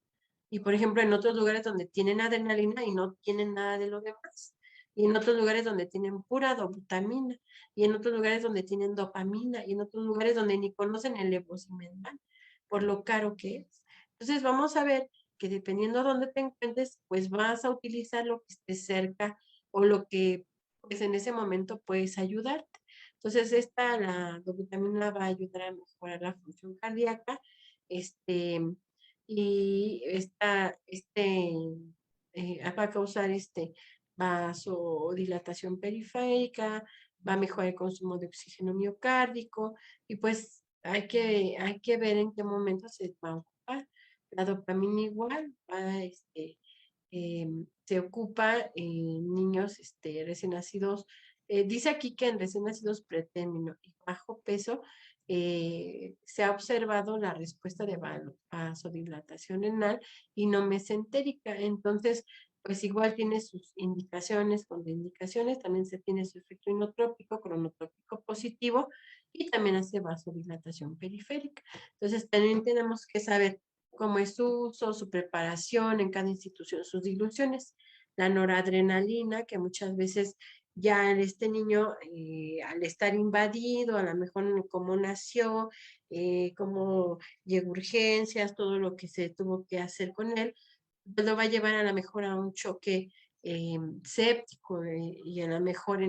S2: Y por ejemplo, en otros lugares donde tienen adrenalina y no tienen nada de lo demás. Y en otros lugares donde tienen pura dobutamina. Y en otros lugares donde tienen dopamina. Y en otros lugares donde ni conocen el levosimendan, por lo caro que es. Entonces vamos a ver que dependiendo de dónde te encuentres, pues vas a utilizar lo que esté cerca o lo que pues en ese momento puedes ayudarte. Entonces la dobutamina va a ayudar a mejorar la función cardíaca, y va a causar vasodilatación periférica, va a mejorar el consumo de oxígeno miocárdico y pues hay que ver en qué momento se va a ocupar. La dopamina igual se ocupa en niños recién nacidos. Dice aquí que en recién nacidos pretérmino y bajo peso se ha observado la respuesta de vasodilatación renal y no mesentérica. Entonces, pues igual tiene sus indicaciones, contraindicaciones, también se tiene su efecto inotrópico, cronotrópico positivo y también hace vasodilatación periférica. Entonces, también tenemos que saber cómo es su uso, su preparación en cada institución, sus diluciones. La noradrenalina, que muchas veces ya este niño, al estar invadido, a lo mejor cómo nació, cómo llegó urgencias, todo lo que se tuvo que hacer con él, pues lo va a llevar a lo mejor a un choque séptico y a lo mejor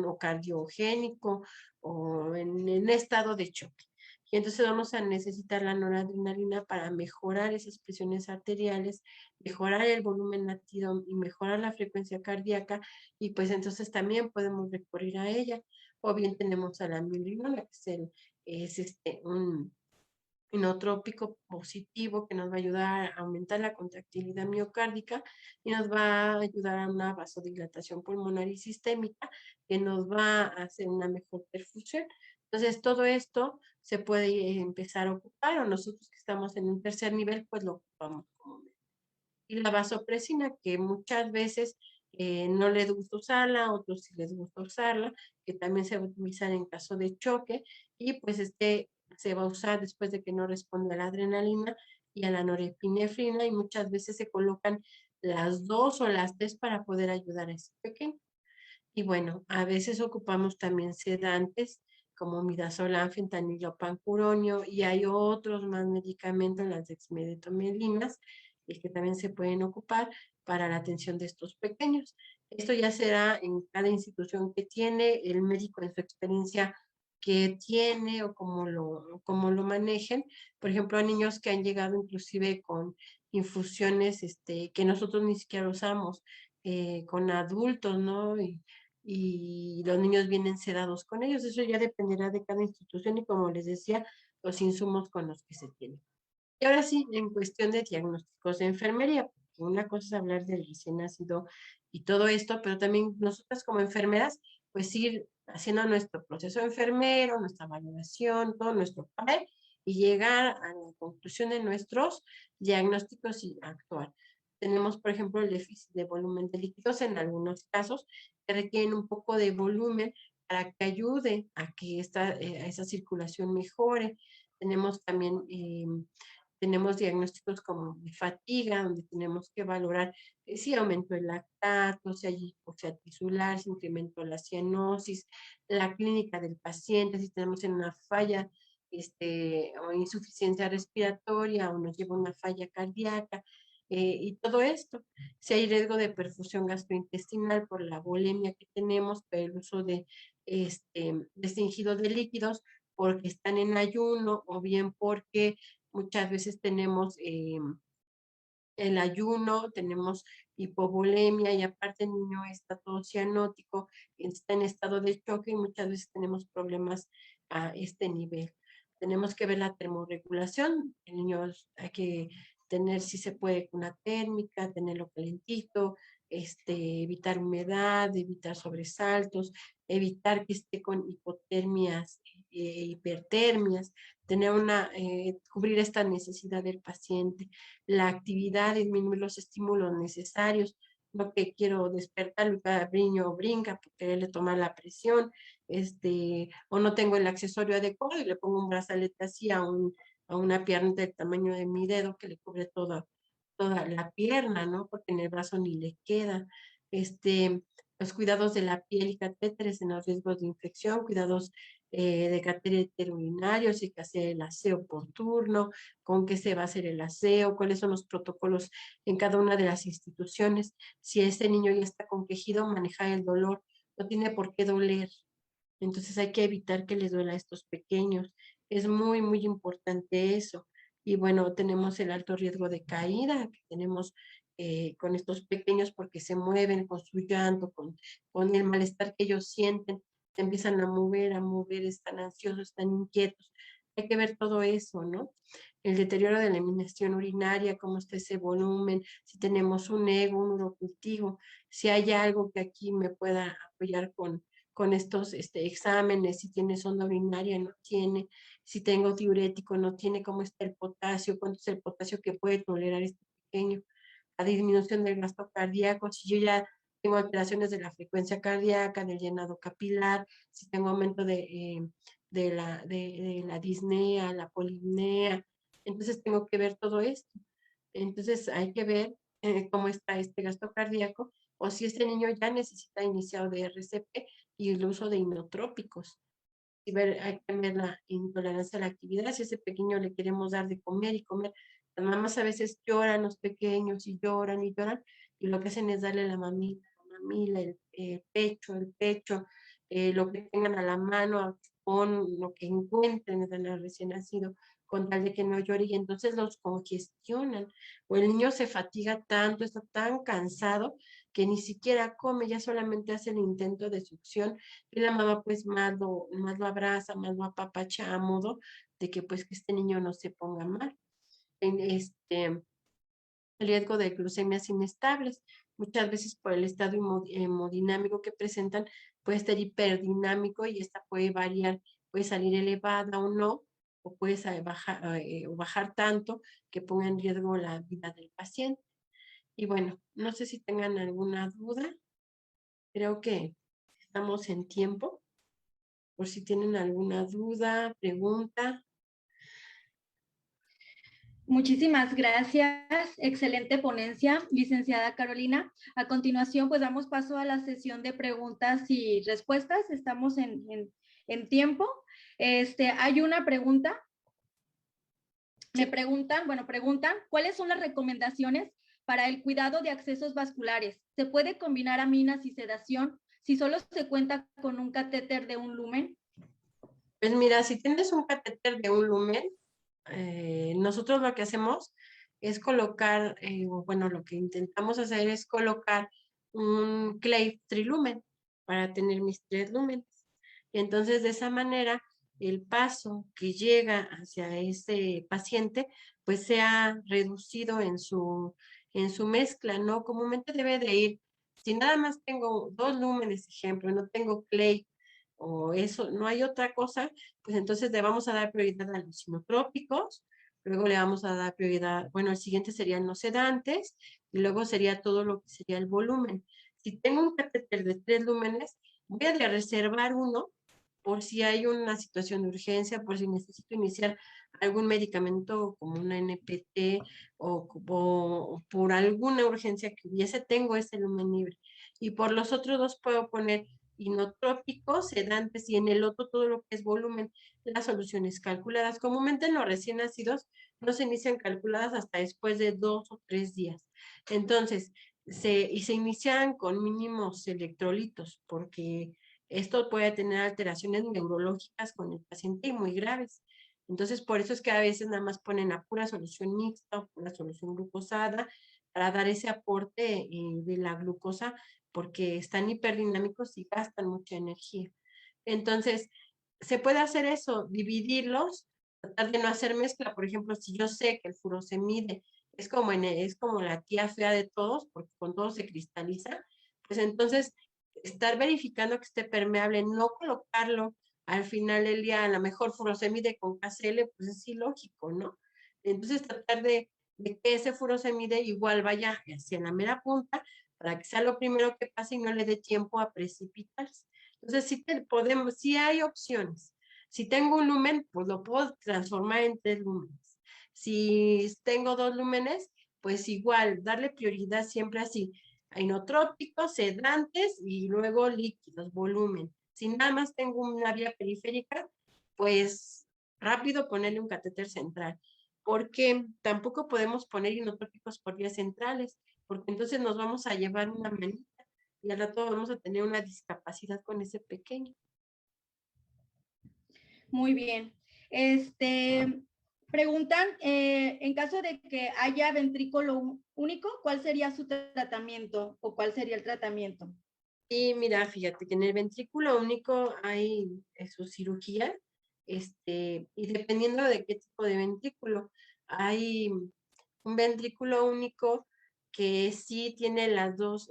S2: o cardiogénico o en estado de choque. Y entonces vamos a necesitar la noradrenalina para mejorar esas presiones arteriales, mejorar el volumen latido y mejorar la frecuencia cardíaca y pues entonces también podemos recurrir a ella. O bien tenemos a la milrinona, que un inotrópico positivo que nos va a ayudar a aumentar la contractilidad miocárdica y nos va a ayudar a una vasodilatación pulmonar y sistémica que nos va a hacer una mejor perfusión. Entonces, todo esto se puede empezar a ocupar o nosotros que estamos en un tercer nivel, pues lo ocupamos comúnmente. Y la vasopresina, que muchas veces no les gusta usarla, a otros sí les gusta usarla, que también se va a utilizar en caso de choque, y pues se va a usar después de que no responde a la adrenalina y a la norepinefrina, y muchas veces se colocan las 2 o las 3 para poder ayudar a ese pequeño. Y bueno, a veces ocupamos también sedantes como midazolam, fentanilo, pancuronio, y hay otros más medicamentos, las dexmedetomedinas, y que también se pueden ocupar para la atención de estos pequeños. Esto ya será en cada institución que tiene, el médico en su experiencia que tiene o cómo lo manejen. Por ejemplo, a niños que han llegado inclusive con infusiones que nosotros ni siquiera usamos, con adultos, ¿no? Y los niños vienen sedados con ellos. Eso ya dependerá de cada institución y, como les decía, los insumos con los que se tienen. Y ahora sí, en cuestión de diagnósticos de enfermería, porque una cosa es hablar del recién nacido y todo esto, pero también nosotras como enfermeras, pues ir haciendo nuestro proceso enfermero, nuestra valoración, todo nuestro PAE, y llegar a la conclusión de nuestros diagnósticos y actuar. Tenemos, por ejemplo, el déficit de volumen de líquidos en algunos casos que requieren un poco de volumen para que ayude a que esa circulación mejore. Tenemos también tenemos diagnósticos como de fatiga, donde tenemos que valorar si aumentó el lactato, si hay hipoxia tisular, si incrementó la cianosis, la clínica del paciente, si tenemos una falla o insuficiencia respiratoria o nos lleva a una falla cardíaca. Y todo esto, si hay riesgo de perfusión gastrointestinal por la bulimia que tenemos, por el uso de restringido de líquidos, porque están en ayuno o bien porque muchas veces tenemos el ayuno, tenemos hipovolemia y aparte el niño está todo cianótico, está en estado de choque y muchas veces tenemos problemas a este nivel. Tenemos que ver la termorregulación, el niño hay que tener, si se puede, una térmica, tenerlo calentito, evitar humedad, evitar sobresaltos, evitar que esté con hipotermias, hipertermias, cubrir esta necesidad del paciente, la actividad, disminuir los estímulos necesarios, no que quiero despertarlo y cada niño brinca porque quererle tomar la presión, o no tengo el accesorio adecuado y le pongo un brazalete así a una pierna del tamaño de mi dedo que le cubre toda la pierna, ¿no? Porque en el brazo ni le queda. Los cuidados de la piel y catéteres en los riesgos de infección, cuidados de catéter urinario, si hay que hacer el aseo por turno, con qué se va a hacer el aseo, cuáles son los protocolos en cada una de las instituciones. Si ese niño ya está con quejido, manejar el dolor, no tiene por qué doler. Entonces hay que evitar que les duela a estos pequeños. Es muy, muy importante eso. Y bueno, tenemos el alto riesgo de caída que tenemos con estos pequeños porque se mueven con su llanto, con el malestar que ellos sienten, se empiezan a mover, están ansiosos, están inquietos. Hay que ver todo eso, ¿no? El deterioro de la eliminación urinaria, cómo está ese volumen, si tenemos un ego, un urocultivo, si hay algo que aquí me pueda apoyar con estos exámenes, si tiene sonda urinaria, no tiene, si tengo diurético, no tiene, cómo está el potasio, cuánto es el potasio que puede tolerar este pequeño, la disminución del gasto cardíaco, si yo ya tengo alteraciones de la frecuencia cardíaca, del llenado capilar, si tengo aumento de la disnea, la polipnea, entonces tengo que ver todo esto. Entonces hay que ver cómo está este gasto cardíaco o si este niño ya necesita iniciado de RCP y el uso de inotrópicos. Y ver, hay que ver la intolerancia a la actividad, si a ese pequeño le queremos dar de comer y comer. Las mamás a veces lloran, los pequeños, y lloran y lloran, y lo que hacen es darle la mamila, el pecho, lo que tengan a la mano, con lo que encuentren en el recién nacido, con tal de que no llore, y entonces los congestionan, o el niño se fatiga tanto, está tan cansado, que ni siquiera come, ya solamente hace el intento de succión, y la mamá pues más lo abraza, más lo apapacha a modo de que pues que este niño no se ponga mal. En el riesgo de glucemias inestables, muchas veces por el estado hemodinámico que presentan, puede estar hiperdinámico y esta puede variar, puede salir elevada o no, o puede bajar tanto que ponga en riesgo la vida del paciente. Y bueno, no sé si tengan alguna duda, creo que estamos en tiempo, por si tienen alguna duda, pregunta.
S3: Muchísimas gracias. Excelente ponencia, licenciada Carolina. A continuación, pues damos paso a la sesión de preguntas y respuestas. Estamos en tiempo. Hay una pregunta. Preguntan, ¿cuáles son las recomendaciones para el cuidado de accesos vasculares? ¿Se puede combinar aminas y sedación si solo se cuenta con un catéter de 1 lumen?
S2: Pues mira, si tienes un catéter de 1 lumen, nosotros lo que hacemos es colocar, bueno, lo que intentamos hacer es colocar un clave trilumen para tener mis 3 lúmenes. Y entonces, de esa manera, el paso que llega hacia ese paciente, pues sea reducido en su mezcla, ¿no? Comúnmente debe de ir, si nada más tengo 2 lúmenes, ejemplo, no tengo clave, o eso, no hay otra cosa, pues entonces le vamos a dar prioridad a los sinotrópicos, luego le vamos a dar prioridad, bueno, el siguiente serían los sedantes, y luego sería todo lo que sería el volumen. Si tengo un catéter de 3 lúmenes, voy a reservar uno por si hay una situación de urgencia, por si necesito iniciar algún medicamento como una NPT o por alguna urgencia que hubiese, tengo ese lumen libre. Y por los otros 2 puedo poner inotrópicos, sedantes, y en el otro todo lo que es volumen, las soluciones calculadas. Comúnmente en los recién nacidos no se inician calculadas hasta después de 2 o 3 días. Entonces, se inician con mínimos electrolitos, porque esto puede tener alteraciones neurológicas con el paciente y muy graves. Entonces, por eso es que a veces nada más ponen a pura solución mixta o pura solución glucosada para dar ese aporte de la glucosa, porque están hiperdinámicos y gastan mucha energía. Entonces, se puede hacer eso, dividirlos, tratar de no hacer mezcla. Por ejemplo, si yo sé que el furosemide es como la tía fea de todos, porque con todo se cristaliza, pues entonces estar verificando que esté permeable, no colocarlo al final del día, a lo mejor furosemide con KCl, pues es ilógico, ¿no? Entonces tratar de que ese furosemide igual vaya hacia la mera punta para que sea lo primero que pase y no le dé tiempo a precipitarse. Entonces sí hay opciones. Si tengo un lumen, pues lo puedo transformar en 3 lúmenes. Si tengo 2 lúmenes, pues igual, darle prioridad siempre así, a inotrópicos, sedantes y luego líquidos, volumen. Si nada más tengo una vía periférica, pues rápido ponerle un catéter central, porque tampoco podemos poner inotrópicos por vías centrales, porque entonces nos vamos a llevar una manita y al rato vamos a tener una discapacidad con ese pequeño.
S3: Muy bien. Preguntan, en caso de que haya ventrículo único, ¿cuál sería su tratamiento o cuál sería el tratamiento?
S2: Y mira, fíjate que en el ventrículo único hay su cirugía, y dependiendo de qué tipo de ventrículo, hay un ventrículo único que sí tiene las dos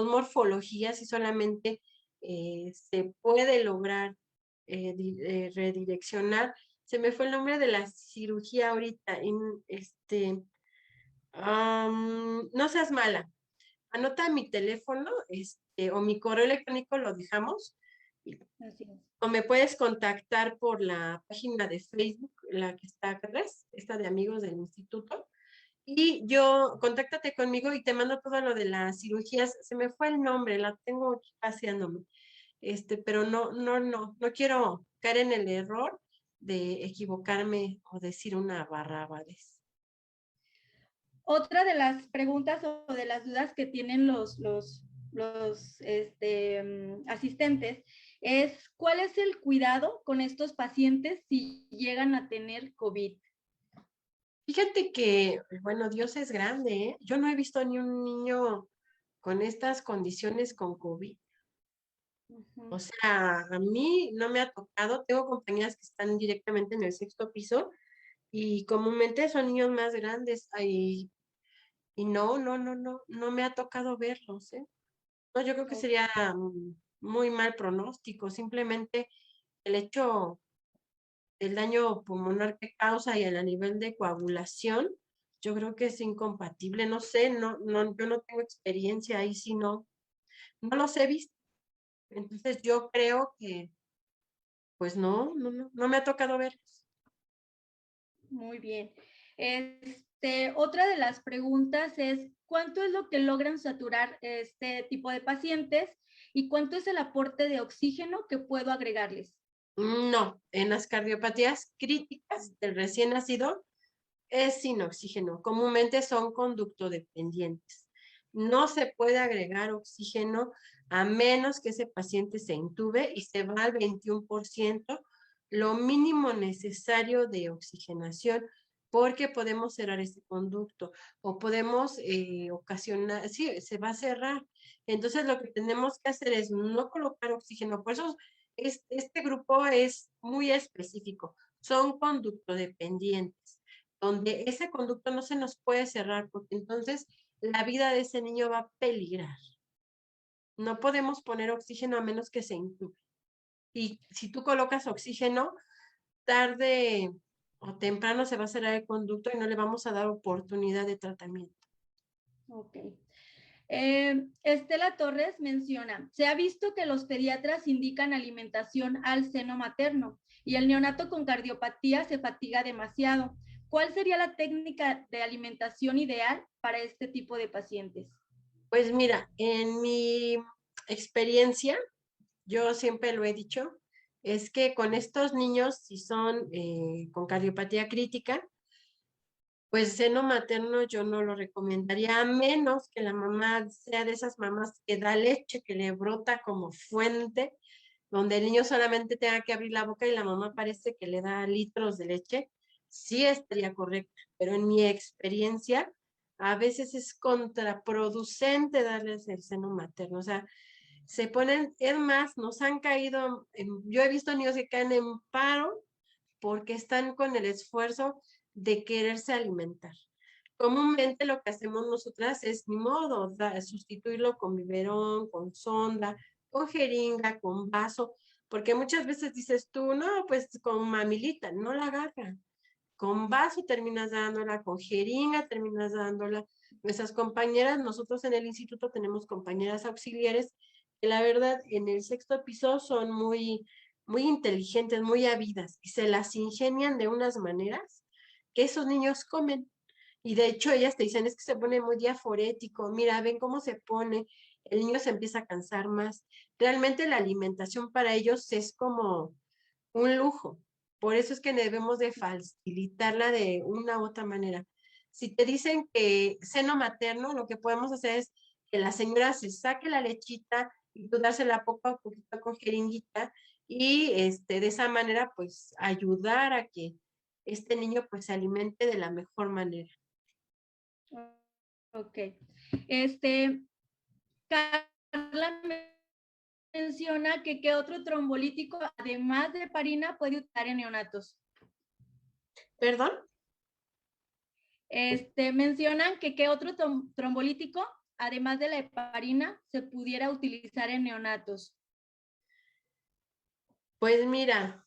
S2: morfologías y solamente se puede lograr redireccionar. Se me fue el nombre de la cirugía ahorita. No seas mala. Anota mi teléfono, o mi correo electrónico, lo dejamos.
S3: Así es.
S2: O me puedes contactar por la página de Facebook, la que está acá atrás, esta de amigos del instituto. Y contáctate conmigo y te mando todo lo de las cirugías. Se me fue el nombre, la tengo aquí paseándome. Pero no quiero caer en el error de equivocarme o decir una barrabadez.
S3: Otra de las preguntas o de las dudas que tienen los asistentes es, ¿cuál es el cuidado con estos pacientes si llegan a tener COVID?
S2: Fíjate que, bueno, Dios es grande, ¿eh? Yo no he visto ni un niño con estas condiciones con COVID. O sea, a mí no me ha tocado, tengo compañeras que están directamente en el 6º piso y comúnmente son niños más grandes y no me ha tocado verlos, ¿eh? No, yo creo que sería muy mal pronóstico, simplemente el hecho del daño pulmonar que causa y a nivel de coagulación, yo creo que es incompatible, no sé, yo no tengo experiencia ahí, sí no los he visto. Entonces yo creo que, pues no me ha tocado ver.
S3: Muy bien. Otra de las preguntas es, ¿cuánto es lo que logran saturar este tipo de pacientes y cuánto es el aporte de oxígeno que puedo agregarles?
S2: No, en las cardiopatías críticas del recién nacido es sin oxígeno. Comúnmente son conductodependientes. No se puede agregar oxígeno a menos que ese paciente se intube y se va al 21%, lo mínimo necesario de oxigenación, porque podemos cerrar ese conducto o podemos ocasionar, sí, se va a cerrar. Entonces lo que tenemos que hacer es no colocar oxígeno. Por eso este grupo es muy específico. Son conductodependientes, donde ese conducto no se nos puede cerrar, porque entonces la vida de ese niño va a peligrar. No podemos poner oxígeno a menos que se intube. Y si tú colocas oxígeno, tarde o temprano se va a cerrar el conducto y no le vamos a dar oportunidad de tratamiento.
S3: Ok. Estela Torres menciona, se ha visto que los pediatras indican alimentación al seno materno y el neonato con cardiopatía se fatiga demasiado. ¿Cuál sería la técnica de alimentación ideal para este tipo de pacientes?
S2: Pues mira, en mi experiencia, yo siempre lo he dicho, es que con estos niños, si son con cardiopatía crítica, pues seno materno yo no lo recomendaría, a menos que la mamá sea de esas mamás que da leche, que le brota como fuente, donde el niño solamente tenga que abrir la boca y la mamá parece que le da litros de leche. Sí estaría correcto, pero en mi experiencia a veces es contraproducente darles el seno materno. O sea, se ponen, es más, nos han caído, yo he visto niños que caen en paro porque están con el esfuerzo de quererse alimentar. Comúnmente lo que hacemos nosotras es, ni modo, sustituirlo con biberón, con sonda, con jeringa, con vaso, porque muchas veces dices tú, no, pues con mamilita, no la agarra. Con vaso terminas dándola, con jeringa terminas dándola. Nuestras compañeras, nosotros en el instituto tenemos compañeras auxiliares que la verdad en el sexto piso son muy inteligentes, muy habidas y se las ingenian de unas maneras que esos niños comen. Y de hecho ellas te dicen, es que se pone muy diaforético, mira, ven cómo se pone, el niño se empieza a cansar más. Realmente la alimentación para ellos es como un lujo. Por eso es que debemos de facilitarla de una u otra manera. Si te dicen que seno materno, lo que podemos hacer es que la señora se saque la lechita y tú dársela poco a poquito con jeringuita y de esa manera pues ayudar a que este niño pues se alimente de la mejor manera.
S3: Ok. Carla menciona que qué otro trombolítico, además de heparina, puede usar en neonatos.
S2: ¿Perdón?
S3: Mencionan que qué otro trombolítico, además de la heparina, se pudiera utilizar en neonatos.
S2: Pues mira,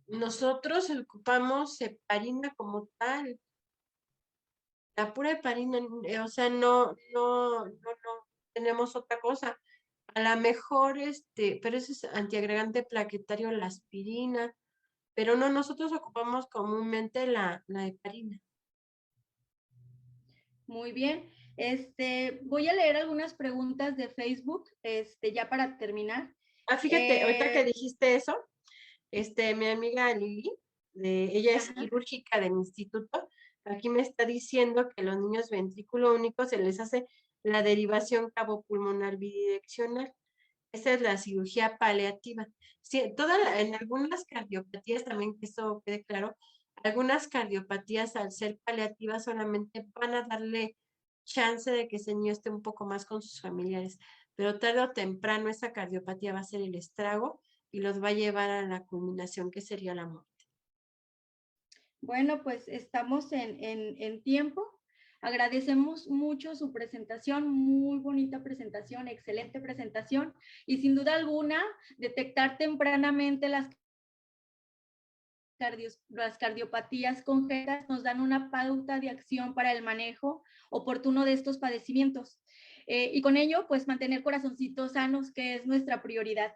S2: nosotros ocupamos heparina como tal. La pura heparina, o sea, no tenemos otra cosa. A lo mejor, pero ese es antiagregante plaquetario, la aspirina, pero no, nosotros ocupamos comúnmente la heparina.
S3: Muy bien. Voy a leer algunas preguntas de Facebook, ya para terminar.
S2: Fíjate, ahorita que dijiste eso, mi amiga Lili, ella es quirúrgica del instituto, aquí me está diciendo que los niños ventrículo único se les hace la derivación cabopulmonar bidireccional. Esa es la cirugía paliativa. Sí, en algunas cardiopatías también, que eso quede claro, algunas cardiopatías al ser paliativas solamente van a darle chance de que ese niño esté un poco más con sus familiares, pero tarde o temprano esa cardiopatía va a ser el estrago y los va a llevar a la culminación que sería la muerte.
S3: Bueno, pues estamos en tiempo. Agradecemos mucho su presentación, muy bonita presentación, excelente presentación y sin duda alguna detectar tempranamente las cardiopatías congénitas nos dan una pauta de acción para el manejo oportuno de estos padecimientos. Y con ello, pues mantener corazoncitos sanos, que es nuestra prioridad.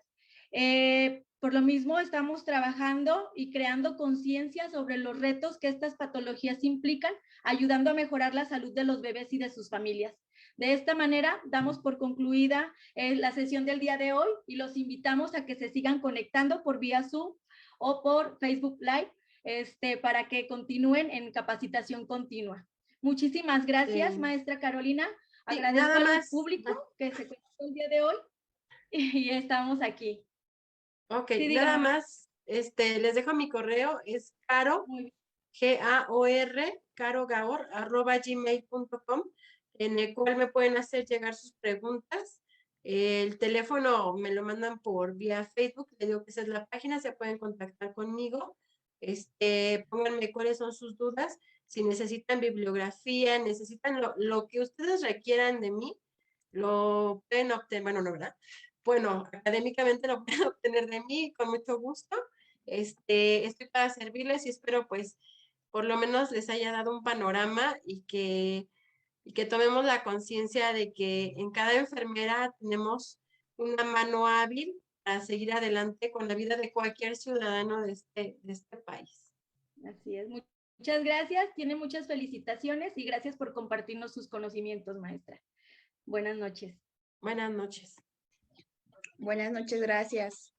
S3: Por lo mismo, estamos trabajando y creando conciencia sobre los retos que estas patologías implican, ayudando a mejorar la salud de los bebés y de sus familias. De esta manera, damos por concluida la sesión del día de hoy y los invitamos a que se sigan conectando por vía Zoom o por Facebook Live para que continúen en capacitación continua. Muchísimas gracias, maestra Carolina.
S2: Sí,
S3: agradezco al público que se conectó el día de hoy y estamos aquí.
S2: Ok,
S3: Sí,
S2: nada
S3: dígame.
S2: más, les dejo mi correo, es caro, G-A-O-R, carogaor@gmail.com, en el cual me pueden hacer llegar sus preguntas. El teléfono me lo mandan por vía Facebook, le digo que esa es la página, se pueden contactar conmigo. Pónganme cuáles son sus dudas, si necesitan bibliografía, necesitan lo que ustedes requieran de mí, lo pueden obtener, bueno, no, ¿verdad? Bueno, académicamente lo pueden obtener de mí con mucho gusto. Estoy para servirles y espero pues por lo menos les haya dado un panorama y que tomemos la conciencia de que en cada enfermera tenemos una mano hábil para seguir adelante con la vida de cualquier ciudadano de este país.
S3: Así es. Muchas gracias. Tiene muchas felicitaciones y gracias por compartirnos sus conocimientos, maestra. Buenas noches.
S2: Buenas noches.
S1: Buenas noches, gracias.